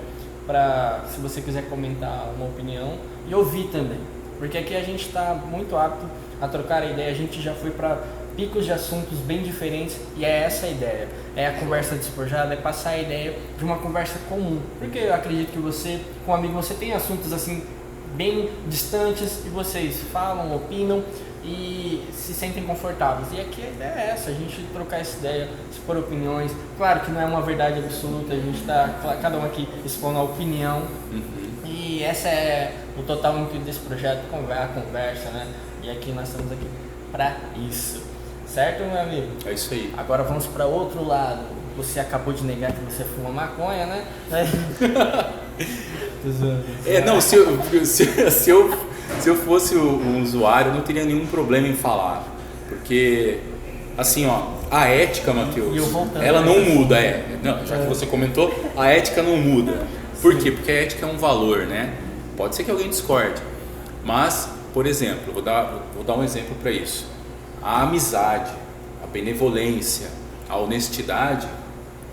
para, se você quiser comentar uma opinião, e ouvir também. Porque aqui a gente está muito apto a trocar a ideia, a gente já foi para picos de assuntos bem diferentes e é essa a ideia. É a conversa despojada, é passar a ideia de uma conversa comum. Porque eu acredito que você, com um amigo, você tem assuntos assim bem distantes e vocês falam, opinam e se sentem confortáveis. E aqui a ideia é essa, a gente trocar essa ideia, expor opiniões. Claro que não é uma verdade absoluta, a gente está cada um aqui expondo a opinião. E essa é o total intuito desse projeto, a conversa, né? E aqui nós estamos aqui para isso. Certo, meu amigo? É isso aí. Agora vamos para outro lado. Você acabou de negar que você fuma maconha, né? Não, se eu fosse um usuário, eu não teria nenhum problema em falar. Porque, assim, ó, a ética, Matheus, ela não muda. Não, já que você comentou, a ética não muda. Por quê? Porque a ética é um valor, né? Pode ser que alguém discorde. Mas, por exemplo, vou dar um exemplo para isso. A amizade, a benevolência, a honestidade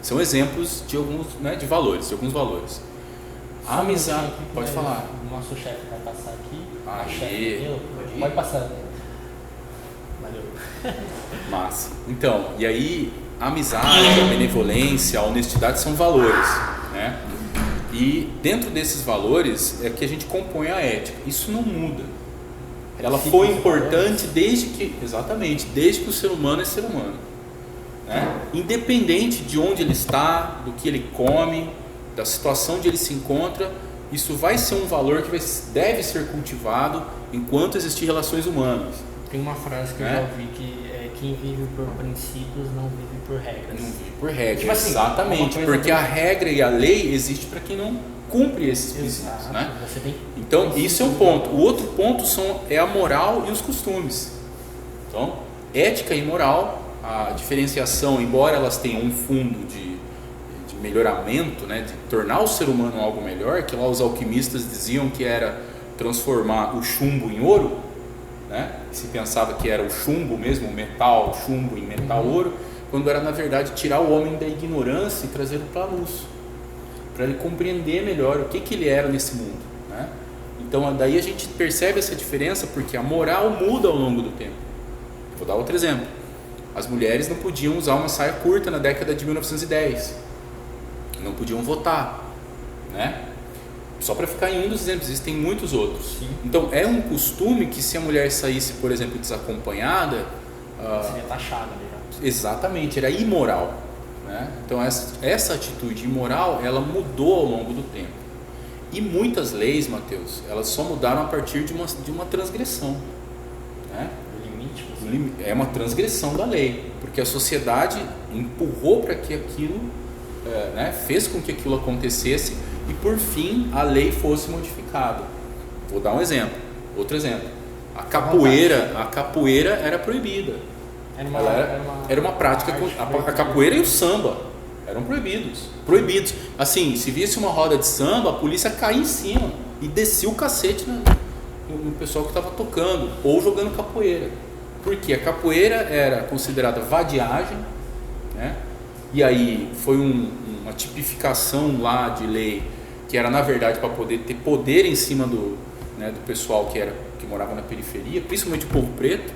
são exemplos de alguns, né, de alguns valores. A amizade, pode falar. O nosso chefe vai passar aqui. Aí. Pode passar. Valeu. Massa. Então, e aí a amizade, a benevolência, a honestidade são valores, né? E dentro desses valores é que a gente compõe a ética. Isso não muda. Ela foi importante desde que o ser humano é ser humano, né? Independente de onde ele está, do que ele come, da situação onde ele se encontra, isso vai ser um valor que deve ser cultivado enquanto existir relações humanas. Tem uma frase que eu já ouvi que é: quem vive por princípios não vive por regras. Não vive por regras, tipo assim, exatamente, porque a regra e a lei existe para quem não cumpre esses princípios, né? Então, isso é um ponto. O outro ponto é a moral e os costumes. Então, ética e moral, a diferenciação, embora elas tenham um fundo de melhoramento, né, de tornar o ser humano algo melhor, que lá os alquimistas diziam que era transformar o chumbo em ouro, né? Se pensava que era o chumbo mesmo, o metal, chumbo em metal ouro, quando era na verdade tirar o homem da ignorância e trazê-lo para a luz, para ele compreender melhor o que ele era nesse mundo, né? Então daí a gente percebe essa diferença, porque a moral muda ao longo do tempo. Vou dar outro exemplo. As mulheres não podiam usar uma saia curta na década de 1910, não podiam votar, né? Só para ficar em um dos exemplos, existem muitos outros. Sim. Então é um costume que, se a mulher saísse, por exemplo, desacompanhada, seria taxada. Exatamente, era imoral, né? Então essa atitude imoral, ela mudou ao longo do tempo. E muitas leis, Matheus, elas só mudaram a partir de uma transgressão, né? O limite. É uma transgressão da lei, porque a sociedade empurrou para que aquilo, né, fez com que aquilo acontecesse e por fim a lei fosse modificada. Vou dar um exemplo, outro exemplo. A capoeira era proibida. Era uma prática. A capoeira e o samba eram proibidos. Assim, se visse uma roda de samba, a polícia caía em cima e descia o cacete no pessoal que estava tocando ou jogando capoeira. Porque a capoeira era considerada vadiagem, né? E aí foi uma tipificação lá de lei que era, na verdade, para poder ter poder em cima do pessoal que morava na periferia, principalmente o povo preto,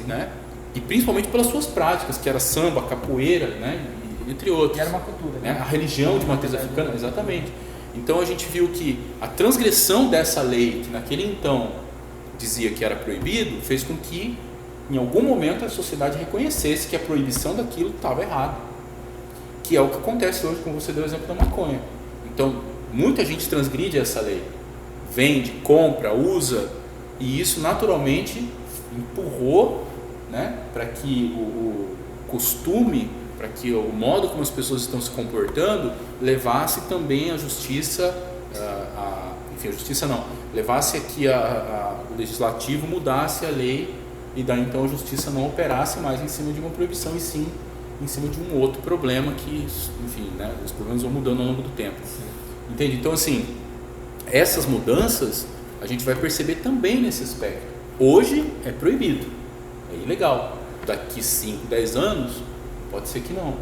né? E principalmente pelas suas práticas, que era samba, capoeira, né? Entre outros. E era uma cultura, né? A religião de matriz africana, exatamente. Então a gente viu que a transgressão dessa lei, que naquele então dizia que era proibido, fez com que em algum momento a sociedade reconhecesse que a proibição daquilo estava errada. Que é o que acontece hoje, como você deu o exemplo da maconha. Então, muita gente transgride essa lei. Vende, compra, usa, e isso naturalmente empurrou, né, para que o costume, para que o modo como as pessoas estão se comportando levasse também a justiça, levasse a que o legislativo mudasse a lei e daí então a justiça não operasse mais em cima de uma proibição e sim em cima de um outro problema que, enfim, né, os problemas vão mudando ao longo do tempo. Entende? Então, assim, essas mudanças a gente vai perceber também nesse aspecto. Hoje é proibido, é ilegal. Daqui 5, 10 anos, pode ser que não.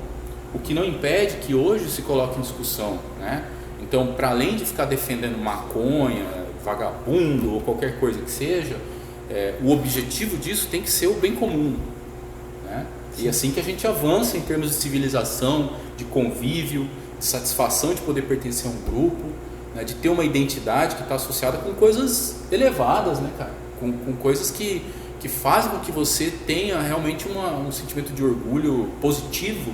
O que não impede que hoje se coloque em discussão, né? Então, para além de ficar defendendo maconha, vagabundo ou qualquer coisa que seja, o objetivo disso tem que ser o bem comum, né? E assim que a gente avança em termos de civilização, de convívio, de satisfação de poder pertencer a um grupo, né? De ter uma identidade que está associada com coisas elevadas, né, cara? Com coisas que fazem com que você tenha realmente um sentimento de orgulho positivo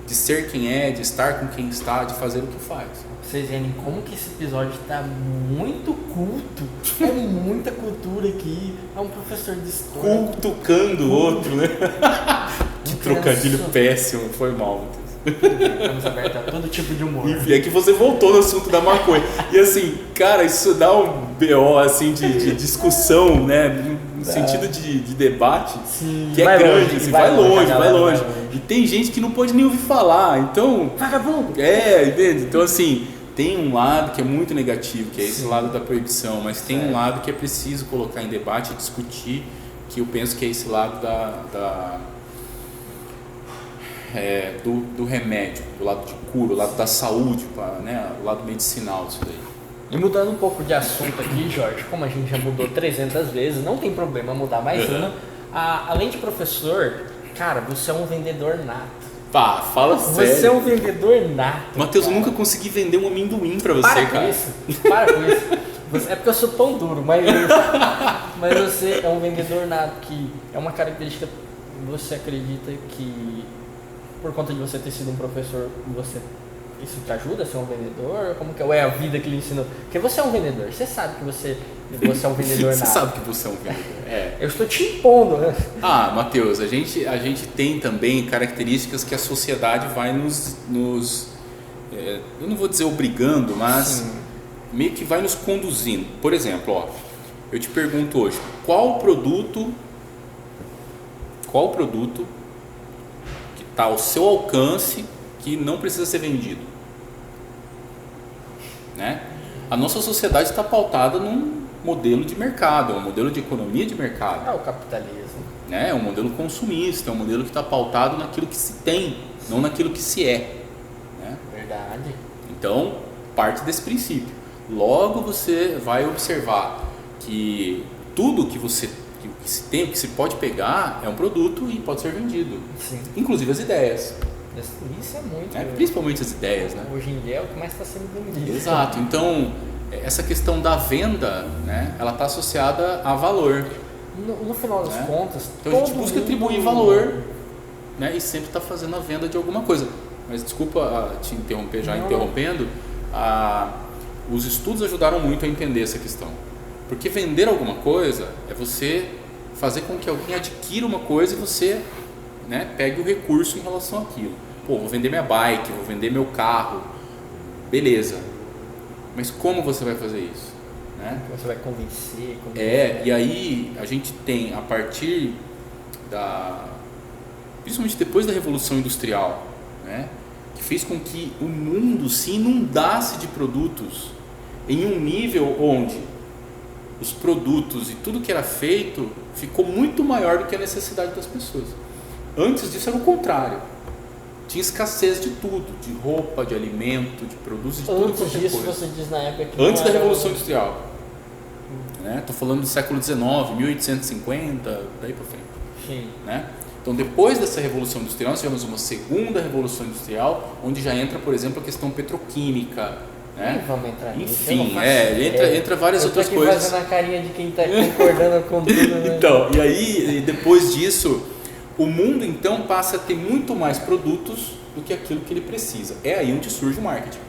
de ser quem é, de estar com quem está, de fazer o que faz. Vocês verem como que esse episódio está muito culto, é muita cultura aqui, é um professor de história. Cultucando o outro, né? Que trocadilho péssimo, foi mal, Matheus. Estamos abertos a todo tipo de humor. E é que você voltou no assunto da maconha. E assim, cara, isso dá um BO assim, de discussão, né? No sentido de debate, sim, que é grande, longe, assim, vai longe. Vai. E tem gente que não pode nem ouvir falar, então... Vagabundo! Entende? Então assim, tem um lado que é muito negativo, que é esse sim. lado da proibição, mas tem um lado que é preciso colocar em debate e discutir, que eu penso que é esse lado do remédio, do lado de cura, o lado da saúde, né? O lado medicinal disso daí. E mudando um pouco de assunto aqui, Jorge, como a gente já mudou 300 vezes, não tem problema mudar mais uma. Além de professor, cara, você é um vendedor nato. Pá, fala sério. Você é um vendedor nato. Matheus, eu cara. nunca consegui vender um amendoim pra você, Para cara. com isso, para com isso. É porque eu sou pão duro, mas você é um vendedor nato, que é uma característica. Você acredita que por conta de você ter sido um professor, isso te ajuda a ser um vendedor? Como que é a vida que ele ensinou? Porque você é um vendedor, você sabe que você é um vendedor nato. Você sabe que você é um vendedor. Eu estou te impondo, né? Matheus, a gente tem também características que a sociedade vai nos eu não vou dizer obrigando, mas Sim. meio que vai nos conduzindo. Por exemplo, eu te pergunto hoje, qual produto que está ao seu alcance que não precisa ser vendido, né? A nossa sociedade está pautada num modelo de mercado, um modelo de economia de mercado. É o capitalismo. É um modelo consumista, é um modelo que está pautado naquilo que se tem, não naquilo que se é, né? Verdade. Então, parte desse princípio. Logo você vai observar que tudo que se tem, o que se pode pegar é um produto e pode ser vendido. Sim. Inclusive as ideias. Isso é muito. Principalmente as ideias, né? Hoje em dia é o que mais está sendo vendido. Exato. Então, essa questão da venda, né, ela está associada a valor. No final das contas, então a gente busca atribuir valor, né, e sempre está fazendo a venda de alguma coisa. Mas desculpa te interromper já interrompendo, os estudos ajudaram muito a entender essa questão. Porque vender alguma coisa é você fazer com que alguém adquira uma coisa e você, né, pegue o recurso em relação àquilo. Pô, vou vender minha bike, vou vender meu carro, beleza. Mas como você vai fazer isso? Né? Você vai convencer. E aí a gente tem, a partir principalmente depois da Revolução Industrial, né, que fez com que o mundo se inundasse de produtos em um nível onde os produtos e tudo que era feito ficou muito maior do que a necessidade das pessoas. Antes disso era o contrário. Tinha escassez de tudo, de roupa, de alimento, de produtos, de tudo. Antes disso, você diz na época que antes da Revolução Industrial. Estou falando do século XIX, 1850, daí para frente. Sim. Né? Então, depois dessa Revolução Industrial, nós tivemos uma segunda Revolução Industrial, onde já entra, por exemplo, a questão petroquímica. Né? Vamos entrar nisso. Enfim, entra várias outras coisas. Eu tô aqui fazendo a carinha de quem está concordando com tudo. Né? Então, e aí, depois disso, o mundo então passa a ter muito mais produtos do que aquilo que ele precisa. É aí onde surge o marketing.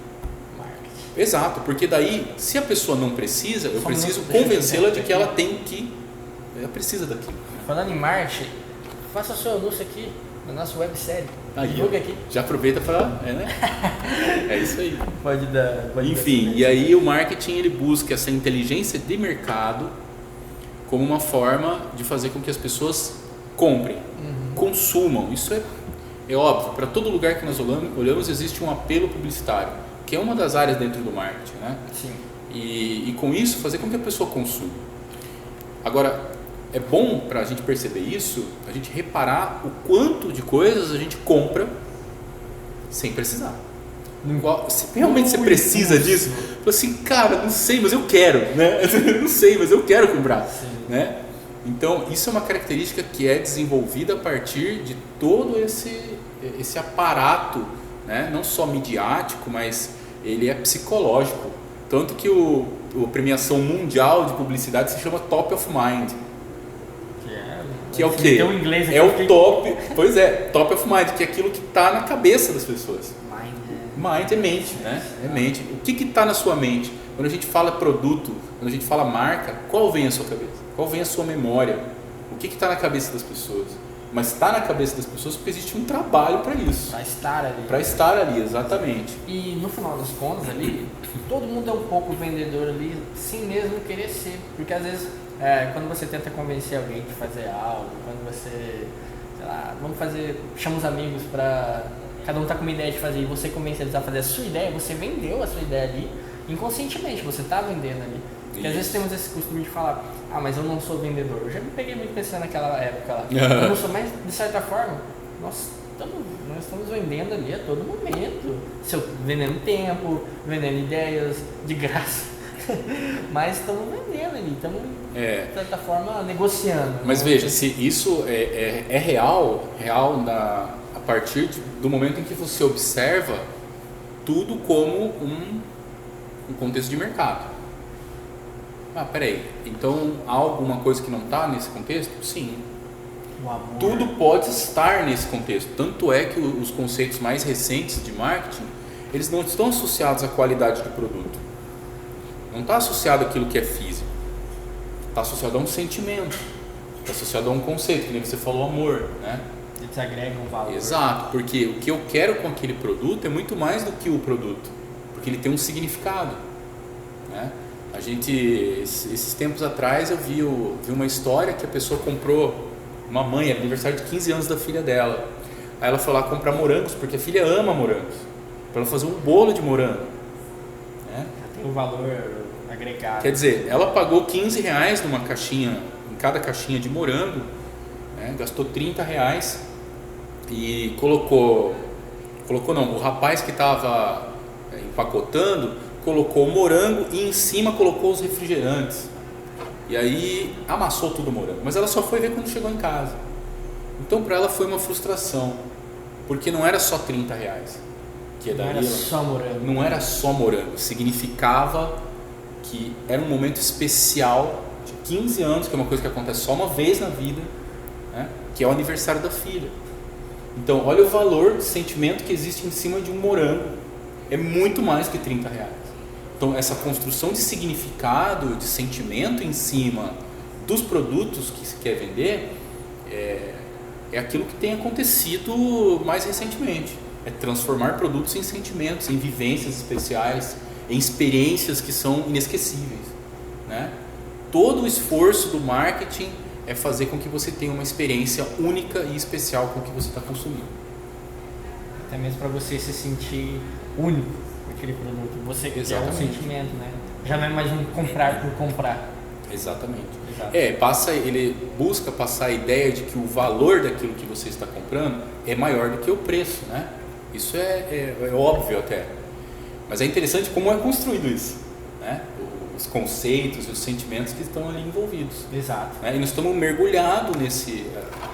Exato, porque daí, se a pessoa não precisa, eu preciso convencê-la de que ela ela precisa daquilo. Falando em marketing, faça o seu anúncio aqui na nossa websérie. Divulga aqui. Já aproveita para, né? É isso aí. Pode dar. Enfim, e aí o marketing ele busca essa inteligência de mercado como uma forma de fazer com que as pessoas comprem, consumam. Isso É óbvio, para todo lugar que nós olhamos existe um apelo publicitário, que é uma das áreas dentro do marketing, né? Sim. E com isso fazer com que a pessoa consuma. Agora, é bom para a gente perceber isso, a gente reparar o quanto de coisas a gente compra sem precisar. Se realmente você precisa disso, fala assim, cara, não sei, mas eu quero, né? Não sei, mas eu quero comprar, né? Então, isso é uma característica que é desenvolvida a partir de todo esse aparato, né? Não só midiático, mas ele é psicológico. Tanto que a premiação mundial de publicidade se chama Top of Mind. Que é o quê? Um inglês aqui, é o top, pois é, Top of Mind, que é aquilo que está na cabeça das pessoas. Mind é mente, né? É mente. O que está na sua mente? Quando a gente fala produto, quando a gente fala marca, qual vem à sua cabeça? Qual vem à sua memória? O que está na cabeça das pessoas? Mas está na cabeça das pessoas porque existe um trabalho para isso. Para estar ali. Para estar ali, exatamente. E no final das contas ali, todo mundo é um pouco vendedor ali, sem mesmo querer ser. Porque às vezes, quando você tenta convencer alguém de fazer algo, quando você, sei lá, chama os amigos para... Cada um tá com uma ideia de fazer e você convence eles a fazer a sua ideia, você vendeu a sua ideia ali, inconscientemente, você tá vendendo ali. Porque às vezes temos esse costume de falar, mas eu não sou vendedor. Eu já me peguei muito pensando naquela época lá. Eu não sou, mas de certa forma, nós estamos vendendo ali a todo momento. Vendendo tempo, vendendo ideias, de graça. Mas estamos vendendo ali, estamos de certa forma negociando. Mas veja, se isso é real a partir do momento em que você observa tudo como um contexto de mercado. Peraí, então há alguma coisa que não está nesse contexto? Sim. Tudo pode estar nesse contexto. Tanto é que os conceitos mais recentes de marketing, eles não estão associados à qualidade do produto. Não está associado àquilo que é físico. Está associado a um sentimento. Está associado a um conceito, que nem você falou, amor, né? Eles agregam valor. Exato, porque o que eu quero com aquele produto é muito mais do que o produto. Porque ele tem um significado, né? Esses tempos atrás eu vi uma história que a pessoa comprou, uma mãe, era aniversário de 15 anos da filha dela. Aí ela foi lá comprar morangos, porque a filha ama morangos, para ela fazer um bolo de morango, né? Tem um valor agregado. Quer dizer, ela pagou R$15 numa caixinha, em cada caixinha de morango, né? Gastou R$30 e colocou não, o rapaz que estava empacotando colocou o morango e em cima colocou os refrigerantes. E aí amassou tudo o morango. Mas ela só foi ver quando chegou em casa. Então para ela foi uma frustração. Porque não era só R$30 que não era só morango. Não era só morango. Significava que era um momento especial de 15 anos, que é uma coisa que acontece só uma vez na vida, né? Que é o aniversário da filha. Então olha o valor, sentimento que existe em cima de um morango. É muito mais que R$30. Então essa construção de significado, de sentimento em cima dos produtos que se quer vender é aquilo que tem acontecido mais recentemente. É transformar produtos em sentimentos, em vivências especiais, em experiências que são inesquecíveis, né? Todo o esforço do marketing é fazer com que você tenha uma experiência única e especial com o que você está consumindo. Até mesmo para você se sentir único. Aquele produto, você quer um sentimento, né? Já não é mais um comprar por comprar. Exatamente. Ele busca passar a ideia de que o valor daquilo que você está comprando é maior do que o preço, né? Isso é óbvio até. Mas é interessante como é construído isso, né? Os conceitos e os sentimentos que estão ali envolvidos. Exato. Né? E nós estamos mergulhados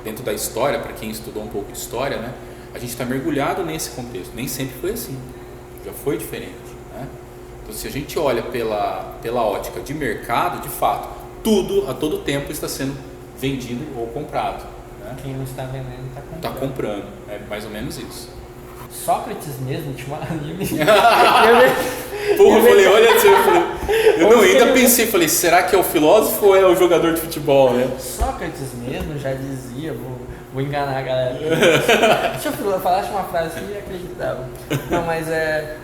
dentro da história, para quem estudou um pouco de história, né? A gente está mergulhado nesse contexto. Nem sempre foi assim. Já foi diferente, né? Então, se a gente olha pela ótica de mercado, de fato, tudo a todo tempo está sendo vendido ou comprado, né? Quem não está vendendo está comprando. Está comprando, é mais ou menos isso. Sócrates mesmo tinha uma anime. Porra, eu falei, olha assim, eu ainda pensei, falei, será que é o filósofo ou é o jogador de futebol, né? Sócrates mesmo já dizia, vou enganar a galera. Deixa eu falar uma frase que é acreditável. Não, mas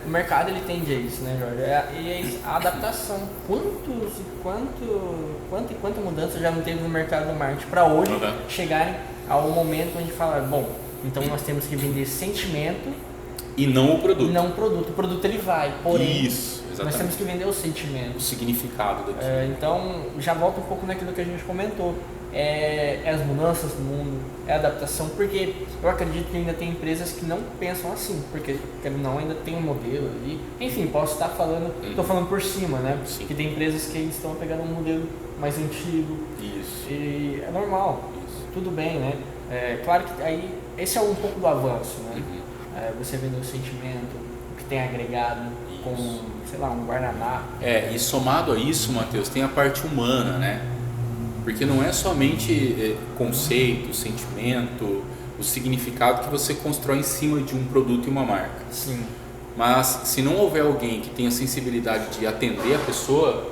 o mercado ele tende a isso, né, Jorge? E a adaptação. Quanta mudança já não teve no mercado do marketing para hoje chegarem ao momento onde falar, bom, Então nós temos que vender sentimento E não o produto. e não o produto. O produto ele vai, porém Isso, nós exatamente. temos que vender o sentimento. O significado daquilo. Então já volta um pouco naquilo que a gente comentou. É as mudanças no mundo, é a adaptação, porque eu acredito que ainda tem empresas que não pensam assim, porque não ainda tem um modelo ali. Enfim, posso estar falando, estou falando por cima, né? Sim. Que tem empresas que ainda estão pegando um modelo mais antigo. Isso. E é normal, Isso. tudo bem, né? Claro que aí esse é um pouco do avanço, né? Uhum. Você vê o sentimento, o que tem agregado com, sei lá, um guaraná. E somado a isso, Matheus, tem a parte humana, né? Porque não é somente conceito, sentimento, o significado que você constrói em cima de um produto e uma marca. Sim. Mas se não houver alguém que tenha sensibilidade de atender a pessoa,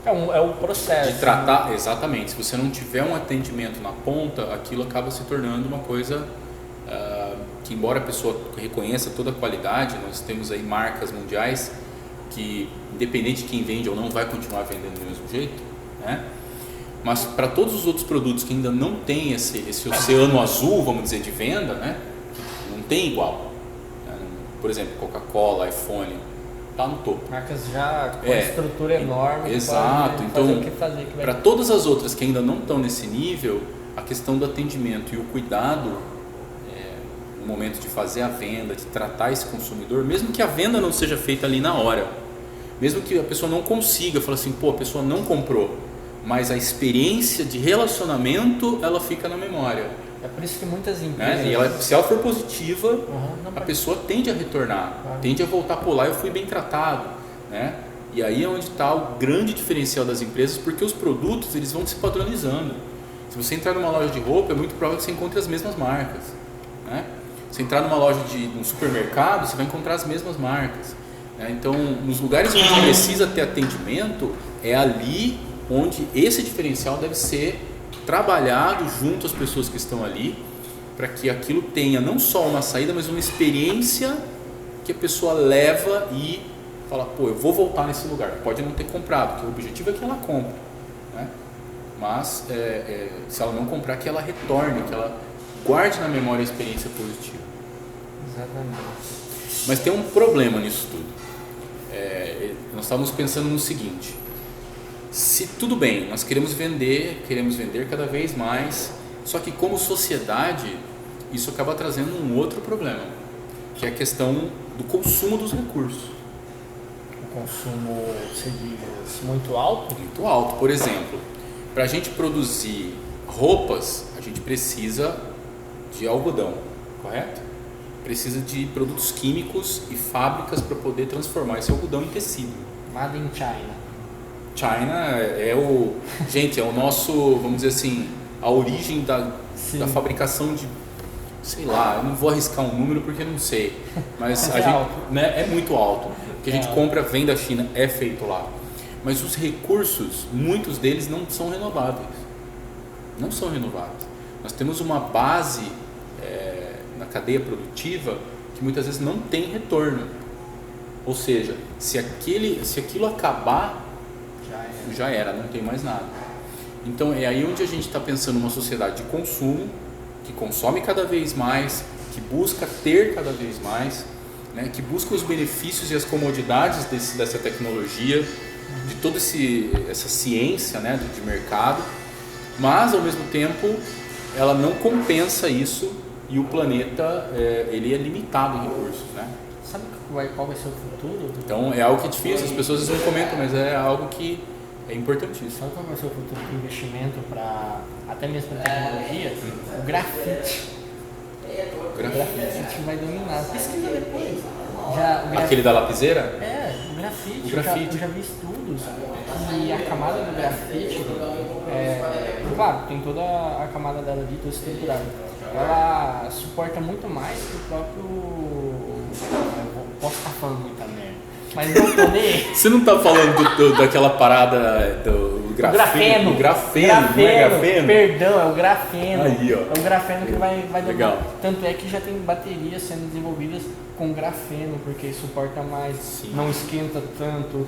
É o processo. de tratar, exatamente, se você não tiver um atendimento na ponta, aquilo acaba se tornando uma coisa que, embora a pessoa reconheça toda a qualidade, nós temos aí marcas mundiais que, independente de quem vende ou não, vai continuar vendendo do mesmo jeito, né? Mas para todos os outros produtos que ainda não tem esse oceano azul, vamos dizer, de venda, né? Não tem igual. Por exemplo, Coca-Cola, iPhone, tá no topo. Marcas já com uma estrutura enorme. Exato. Então, para todas as outras que ainda não estão nesse nível, a questão do atendimento e o cuidado no momento de fazer a venda, de tratar esse consumidor, mesmo que a venda não seja feita ali na hora, mesmo que a pessoa não consiga, fala assim, pô, a pessoa não comprou, mas a experiência de relacionamento, ela fica na memória. É por isso que muitas empresas... E se ela for positiva, a pessoa tende a retornar, tende a voltar, pô, lá eu fui bem tratado, né? E aí é onde está o grande diferencial das empresas, porque os produtos, eles vão se padronizando. Se você entrar numa loja de roupa, é muito provável que você encontre as mesmas marcas, né? Se entrar numa loja de um supermercado, você vai encontrar as mesmas marcas, né? Então, nos lugares onde precisa ter atendimento, é ali onde esse diferencial deve ser trabalhado junto às pessoas que estão ali, para que aquilo tenha não só uma saída, mas uma experiência que a pessoa leva e fala, pô, eu vou voltar nesse lugar. Pode não ter comprado, porque o objetivo é que ela compre, né? Mas se ela não comprar, que ela retorne, que ela guarde na memória a experiência positiva. Exatamente. Mas tem um problema nisso tudo. Nós estávamos pensando no seguinte: se tudo bem, nós queremos vender cada vez mais, só que como sociedade isso acaba trazendo um outro problema, que é a questão do consumo dos recursos. O consumo, você diz, muito alto? Muito alto. Por exemplo, para a gente produzir roupas, a gente precisa de algodão, correto? Precisa de produtos químicos e fábricas para poder transformar esse algodão em tecido. Made in China. China é o nosso, vamos dizer assim, a origem da fabricação de, sei lá, eu não vou arriscar um número porque eu não sei, mas a gente, alto. Né, é muito alto. O que a gente compra vem da China, é feito lá. Mas os recursos, muitos deles não são renováveis. Não são renováveis. Nós temos uma base na cadeia produtiva que muitas vezes não tem retorno. Ou seja, se aquilo acabar, já era, não tem mais nada. Então é aí onde a gente está pensando numa sociedade de consumo, que consome cada vez mais, que busca ter cada vez mais, né, que busca os benefícios e as comodidades dessa tecnologia, de toda essa ciência, né, de mercado, mas ao mesmo tempo ela não compensa isso e o planeta ele é limitado em recursos, né? Sabe qual vai ser o futuro? Então é algo que é difícil, as pessoas às vezes não comentam, mas é algo que é importantíssimo. Sabe qual vai ser o futuro do investimento para até mesmo para tecnologia? O grafite. O grafite vai dominar. Pesquisa depois. Aquele da lapiseira? O grafite. O Eu já vi estudos que a camada do grafite, claro, tem toda a camada dela dita estruturada. Ela suporta muito mais que o próprio. Posso estar falando muita merda, mas não tô nem. Você não está falando daquela parada do grafeno? Grafeno, não é grafeno? Perdão, é o grafeno. Aí, ó. É o grafeno que vai Legal. dominar. Tanto é que já tem baterias sendo desenvolvidas com grafeno, porque suporta mais, Sim. não esquenta tanto.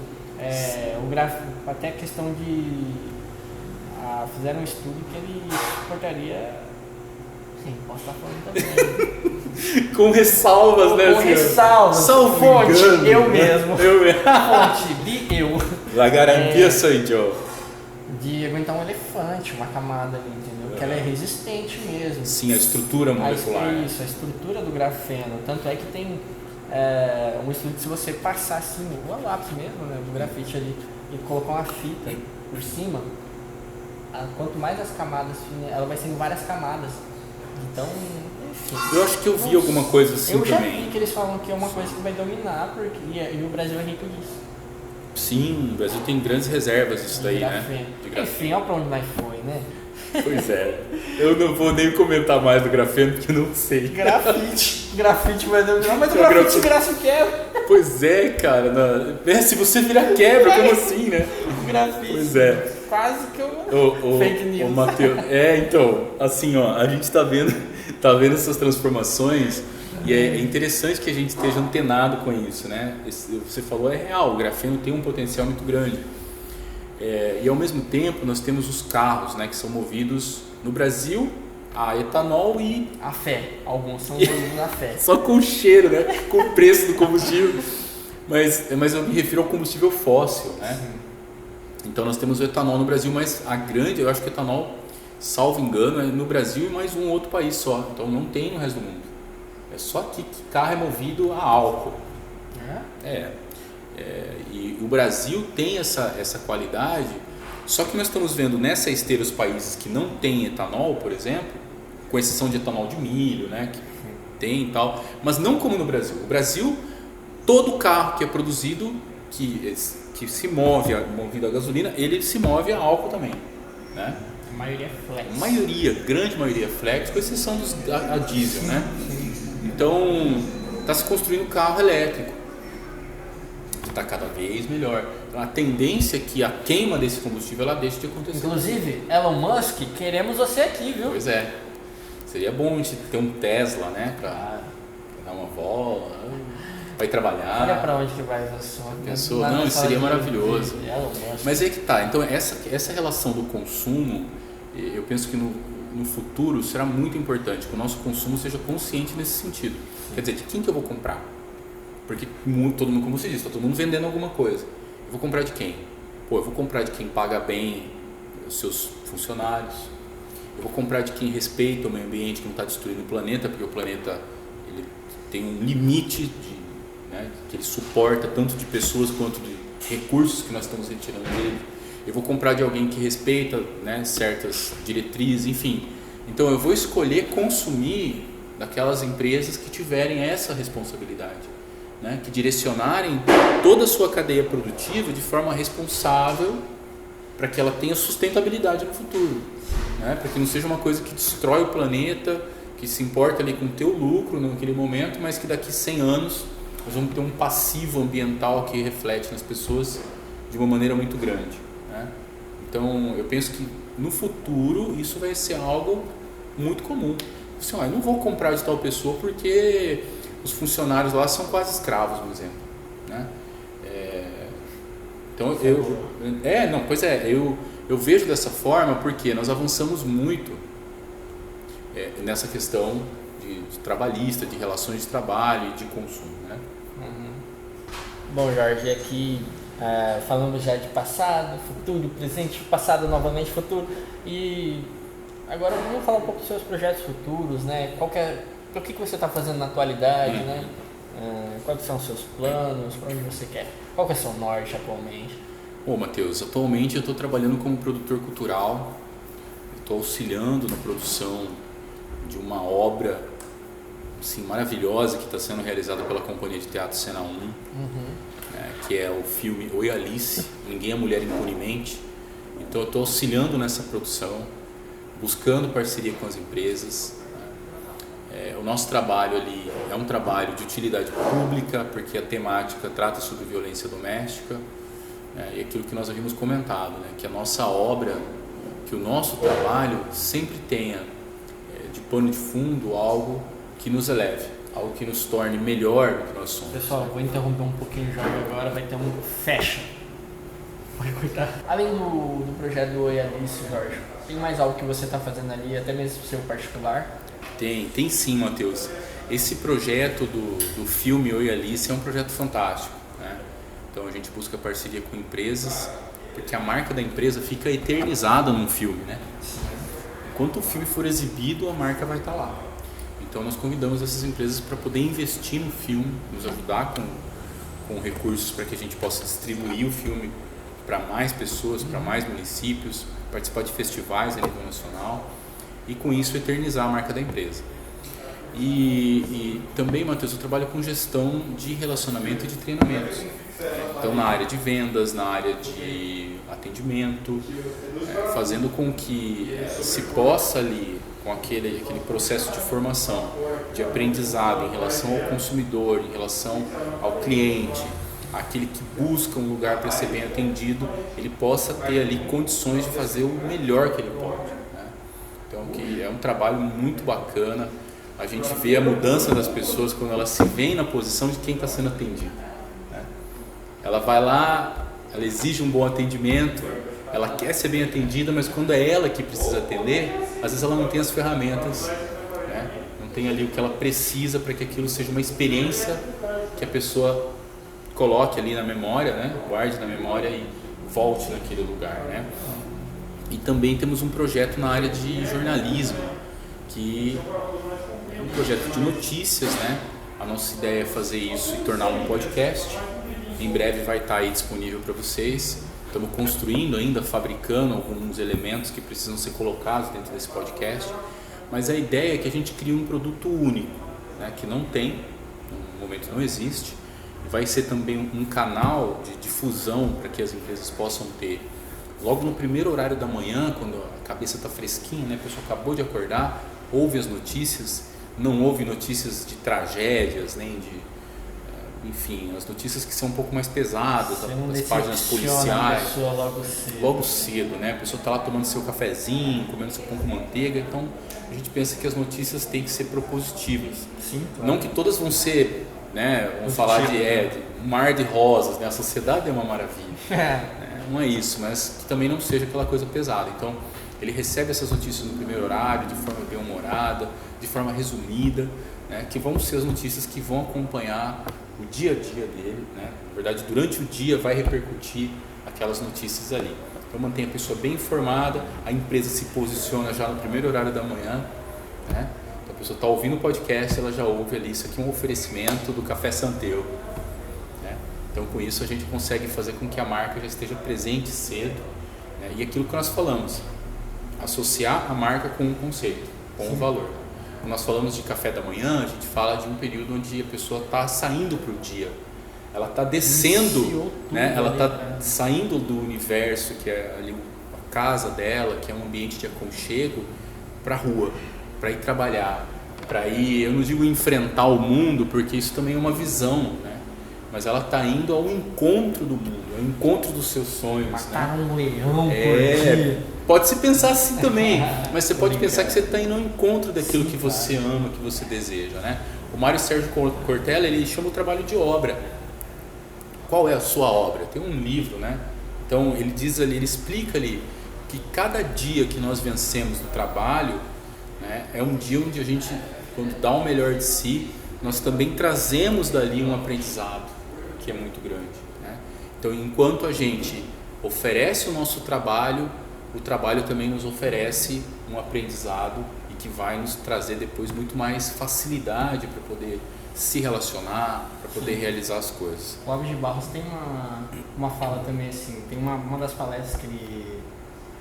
O grafeno, até a questão de. Fizeram um estudo que ele suportaria tem, posso estar falando também. Com ressalvas, né, Com senhor? ressalvas. Salvo Fonte, engano. eu mesmo. Eu mesmo. Fonte, eu. La garantia sou eu. De aguentar um elefante, uma camada ali, entendeu? Que ela é resistente mesmo. Sim, a estrutura molecular. Isso, a estrutura do grafeno. Tanto é que tem um estudo que se você passar assim, o lápis mesmo, né, do grafite ali, e colocar uma fita por cima, quanto mais as camadas finas, ela vai sendo várias camadas. Então, enfim. Eu acho que eu vi alguma coisa assim eu já também. vi que eles falam que é uma coisa que vai dominar, porque, e o Brasil é rico disso. Sim, o Brasil tem grandes reservas disso daí, né? De grafeno. Enfim, olha pra onde nós foi, né? Pois é. Eu não vou nem comentar mais do grafeno, porque eu não sei. Grafite vai dominar, mas o grafite graça quebra. Pois é, cara. Se você virar quebra, como assim, né? Grafite. Pois é. Quase que eu... Fake news. Matheus. Então, assim, ó, a gente tá vendo essas transformações e é interessante que a gente esteja antenado com isso, né? Você falou, é real, o grafeno tem um potencial muito grande. E ao mesmo tempo nós temos os carros, né, que são movidos no Brasil a etanol e a fé. Alguns são movidos a fé. só com o cheiro, né? Com o preço do combustível. Mas eu me refiro ao combustível fóssil, né? Então nós temos o etanol no Brasil, mas eu acho que o etanol, salvo engano, é no Brasil e mais um outro país só. Então não tem no resto do mundo. É só aqui que carro é movido a álcool. E o Brasil tem essa qualidade, só que nós estamos vendo nessa esteira os países que não têm etanol, por exemplo, com exceção de etanol de milho, né, que tem e tal, mas não como no Brasil. O Brasil, todo carro que é produzido, que se movido a gasolina, ele se move a álcool também, né? A maioria é flex. Grande maioria é flex, com exceção a diesel, né? Então, está se construindo carro elétrico, que está cada vez melhor. Então, a tendência é que a queima desse combustível ela deixe de acontecer. Inclusive, Elon Musk, queremos você aqui, viu? Pois é. Seria bom a gente ter um Tesla, né? Para dar uma volta, vai trabalhar. Olha para onde que vai a sua. Pensou? Não, isso seria maravilhoso. Mas é que tá. Então, essa relação do consumo, eu penso que no futuro será muito importante que o nosso consumo seja consciente nesse sentido. Quer dizer, de quem que eu vou comprar? Porque todo mundo, como você disse, está todo mundo vendendo alguma coisa. Eu vou comprar de quem? Eu vou comprar de quem paga bem os seus funcionários. Eu vou comprar de quem respeita o meio ambiente, que não está destruindo o planeta, porque o planeta ele tem um limite que ele suporta tanto de pessoas quanto de recursos que nós estamos retirando dele. Eu vou comprar de alguém que respeita, né, certas diretrizes, enfim. Então eu vou escolher consumir daquelas empresas que tiverem essa responsabilidade, né, que direcionarem toda a sua cadeia produtiva de forma responsável para que ela tenha sustentabilidade no futuro, né, para que não seja uma coisa que destrói o planeta, que se importa ali com o teu lucro naquele momento, mas que daqui 100 anos nós vamos ter um passivo ambiental que reflete nas pessoas de uma maneira muito grande, né? Então eu penso que no futuro isso vai ser algo muito comum. Assim, eu não vou comprar de tal pessoa porque os funcionários lá são quase escravos, por exemplo, né? Então eu vejo dessa forma porque nós avançamos muito nessa questão de trabalhista, de relações de trabalho e de consumo, né? Bom, Jorge, aqui falamos já de passado, futuro, presente, passado, novamente futuro, e agora vamos falar um pouco dos seus projetos futuros, né? O que você está fazendo na atualidade, né? Quais são os seus planos, para onde você quer? Qual que é o seu norte atualmente? Matheus, atualmente eu estou trabalhando como produtor cultural, estou auxiliando na produção de uma obra assim, maravilhosa que está sendo realizada pela Companhia de Teatro Cena 1, que é o filme Oi Alice, Ninguém é Mulher Impunemente. Então eu estou auxiliando nessa produção, buscando parceria com as empresas. O nosso trabalho ali é um trabalho de utilidade pública, porque a temática trata sobre violência doméstica, e aquilo que nós havíamos comentado, né, que a nossa obra, que o nosso trabalho sempre tenha de pano de fundo algo que nos eleve, algo que nos torne melhor do que nós somos. Pessoal, vou interromper um pouquinho o Jorge agora, vai ter um fecha. Pode cortar. Além do projeto do Oi Alice, Jorge, tem mais algo que você está fazendo ali, até mesmo seu particular, Tem sim, Matheus. Esse projeto do filme Eu e Alice é um projeto fantástico, né? Então a gente busca parceria com empresas, porque a marca da empresa fica eternizada num filme, né? Enquanto o filme for exibido, a marca vai estar lá. Então nós convidamos essas empresas para poder investir no filme, nos ajudar com recursos para que a gente possa distribuir o filme para mais pessoas, para mais municípios, participar de festivais a nível nacional e com isso eternizar a marca da empresa. E também, Matheus, eu trabalho com gestão de relacionamento e de treinamentos. Então, na área de vendas, na área de atendimento, fazendo com que se possa ali, com aquele processo de formação, de aprendizado em relação ao consumidor, em relação ao cliente, aquele que busca um lugar para ser bem atendido, ele possa ter ali condições de fazer o melhor que ele pode, né? Então, que é um trabalho muito bacana. A gente vê a mudança das pessoas quando elas se veem na posição de quem está sendo atendido, né? Ela vai lá, ela exige um bom atendimento, ela quer ser bem atendida, mas quando é ela que precisa atender, às vezes ela não tem as ferramentas, né? Não tem ali o que ela precisa para que aquilo seja uma experiência que a pessoa coloque ali na memória, né? Guarde na memória e volte naquele lugar, né? E também temos um projeto na área de jornalismo, que é um projeto de notícias, né? A nossa ideia é fazer isso e torná-lo um podcast. Em breve vai estar aí disponível para vocês. Estamos construindo ainda, fabricando alguns elementos que precisam ser colocados dentro desse podcast. Mas a ideia é que a gente crie um produto único, né? Que não tem, no momento não existe. Vai ser também um canal de difusão para que as empresas possam ter. Logo no primeiro horário da manhã, quando a cabeça está fresquinha, né? A pessoa acabou de acordar, ouve as notícias, não ouve notícias de tragédias, nem de... Enfim, as notícias que são um pouco mais pesadas, as páginas policiais. Logo cedo, né? A pessoa está lá tomando seu cafezinho, comendo seu pão com manteiga. Então, a gente pensa que as notícias têm que ser propositivas. Sim, claro. Não que todas vão ser, né? Vamos falar de um mar de rosas, né? A sociedade é uma maravilha. Não é isso, mas que também não seja aquela coisa pesada. Então, ele recebe essas notícias no primeiro horário, de forma bem-humorada, de forma resumida, né? Que vão ser as notícias que vão acompanhar o dia a dia dele, né? Na verdade, durante o dia vai repercutir aquelas notícias ali. Então, mantém a pessoa bem informada, a empresa se posiciona já no primeiro horário da manhã, né? Então, a pessoa está ouvindo o podcast, ela já ouve ali, isso aqui é um oferecimento do Café Santeu, né? Então, com isso, a gente consegue fazer com que a marca já esteja presente cedo, né? E aquilo que nós falamos, associar a marca com um conceito, com um valor. Quando nós falamos de café da manhã, a gente fala de um período onde a pessoa está saindo para o dia, ela está descendo, né? Ela está saindo do universo que é ali a casa dela, que é um ambiente de aconchego, para a rua, para ir trabalhar, para ir, eu não digo enfrentar o mundo, porque isso também é uma visão, né? Mas ela está indo ao encontro do mundo, ao encontro dos seus sonhos. Matar, né? um leão por dia. Pode-se pensar assim também, mas você pode pensar que você está indo ao encontro daquilo que você ama, que você deseja, né? O Mário Sérgio Cortella, ele chama o trabalho de obra. Qual é a sua obra? Tem um livro, né? Então ele diz ali, ele explica ali que cada dia que nós vencemos no trabalho, né, é um dia onde a gente, quando dá o melhor de si, nós também trazemos dali um aprendizado que é muito grande, né? Então, enquanto a gente oferece o nosso trabalho, o trabalho também nos oferece um aprendizado e que vai nos trazer depois muito mais facilidade para poder se relacionar, para poder realizar as coisas. O Alves de Barros tem uma fala também assim, tem uma das palestras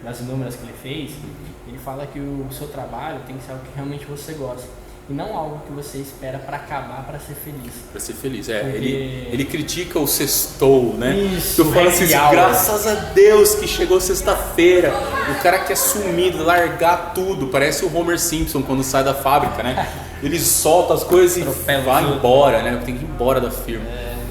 das inúmeras que ele fez, ele fala que o seu trabalho tem que ser algo que realmente você gosta. E não algo que você espera para acabar, para ser feliz. Para ser feliz, Porque... ele critica o sextou, né? Isso, eu falo assim, graças a Deus que chegou sexta-feira. O cara quer sumir, largar tudo. Parece o Homer Simpson quando sai da fábrica, né? Ele solta as coisas e vai embora, né? Tem que ir embora da firma.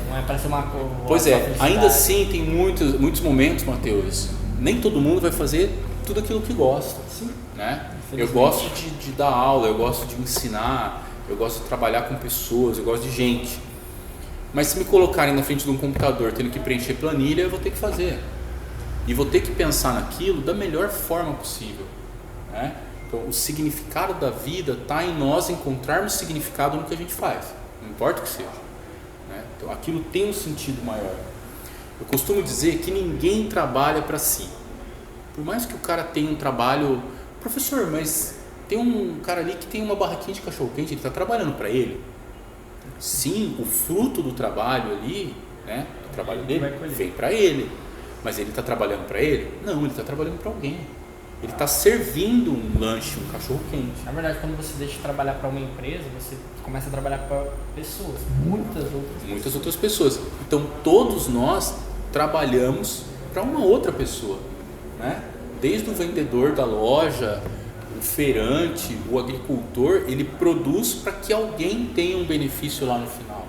Não é para ser uma coisa. Pois é, ainda assim tem muitos momentos, Matheus. Nem todo mundo vai fazer tudo aquilo que gosta. Sim. Né? Eu gosto de dar aula, eu gosto de ensinar, eu gosto de trabalhar com pessoas, eu gosto de gente. Mas se me colocarem na frente de um computador tendo que preencher planilha, eu vou ter que fazer. E vou ter que pensar naquilo da melhor forma possível, né? Então Então, o significado da vida está em nós encontrarmos significado no que a gente faz, não importa o que seja, né? Então, aquilo tem um sentido maior. Eu costumo dizer que ninguém trabalha para si. Por mais que o cara tenha um trabalho... Professor, mas tem um cara ali que tem uma barraquinha de cachorro-quente, ele está trabalhando para ele? Sim, o fruto do trabalho ali, né, do trabalho dele, vem para ele. Mas ele está trabalhando para ele? Não, ele está trabalhando para alguém. Ele está servindo um lanche, um cachorro-quente. Na verdade, quando você deixa de trabalhar para uma empresa, você começa a trabalhar para pessoas, muitas outras pessoas. Então, todos nós trabalhamos para uma outra pessoa, né? Desde o vendedor da loja, o feirante, o agricultor, ele produz para que alguém tenha um benefício lá no final,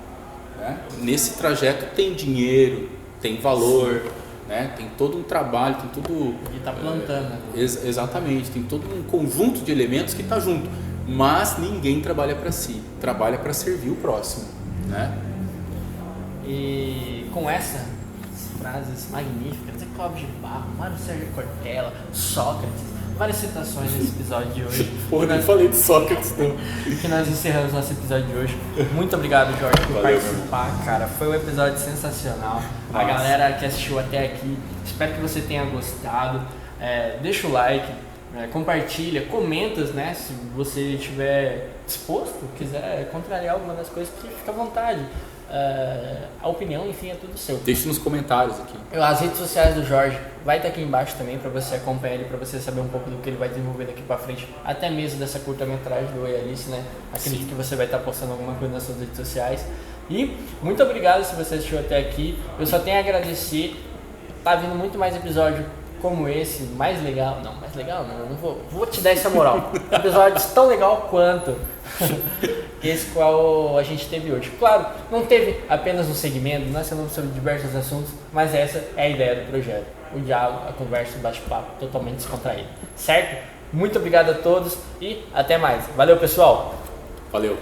né? Nesse trajeto tem dinheiro, tem valor, né? Tem todo um trabalho, tem tudo... E está plantando. Exatamente, tem todo um conjunto de elementos que está junto. Mas ninguém trabalha para si, trabalha para servir o próximo, né? E com essas frases magníficas, Clóvis de Barro, Mário Sérgio Cortella, Sócrates, várias citações nesse episódio de hoje. Porra, nem falei de Sócrates, não. Que nós encerramos nosso episódio de hoje. Muito obrigado, Jorge, por participar, cara. Foi um episódio sensacional. A galera que assistiu até aqui, espero que você tenha gostado. Deixa o like, compartilha, comenta, né? Se você estiver disposto, quiser contrariar alguma das coisas, fica à vontade. A opinião, enfim, é tudo seu. Deixe nos comentários aqui. As redes sociais do Jorge vai estar aqui embaixo também para você acompanhar ele, para você saber um pouco do que ele vai desenvolver daqui para frente, até mesmo dessa curta-metragem do Oi Alice, né? Acredito que você vai estar postando alguma coisa nas suas redes sociais. E muito obrigado se você assistiu até aqui. Eu só tenho a agradecer. Tá vindo muito mais episódio como esse, mais legal não, eu não vou te dar essa moral. Episódios tão legal quanto esse qual a gente teve hoje. Claro, não teve apenas um segmento, nós falamos sobre diversos assuntos, mas essa é a ideia do projeto. O diálogo, a conversa, o bate-papo totalmente descontraído. Certo? Muito obrigado a todos e até mais. Valeu, pessoal! Valeu!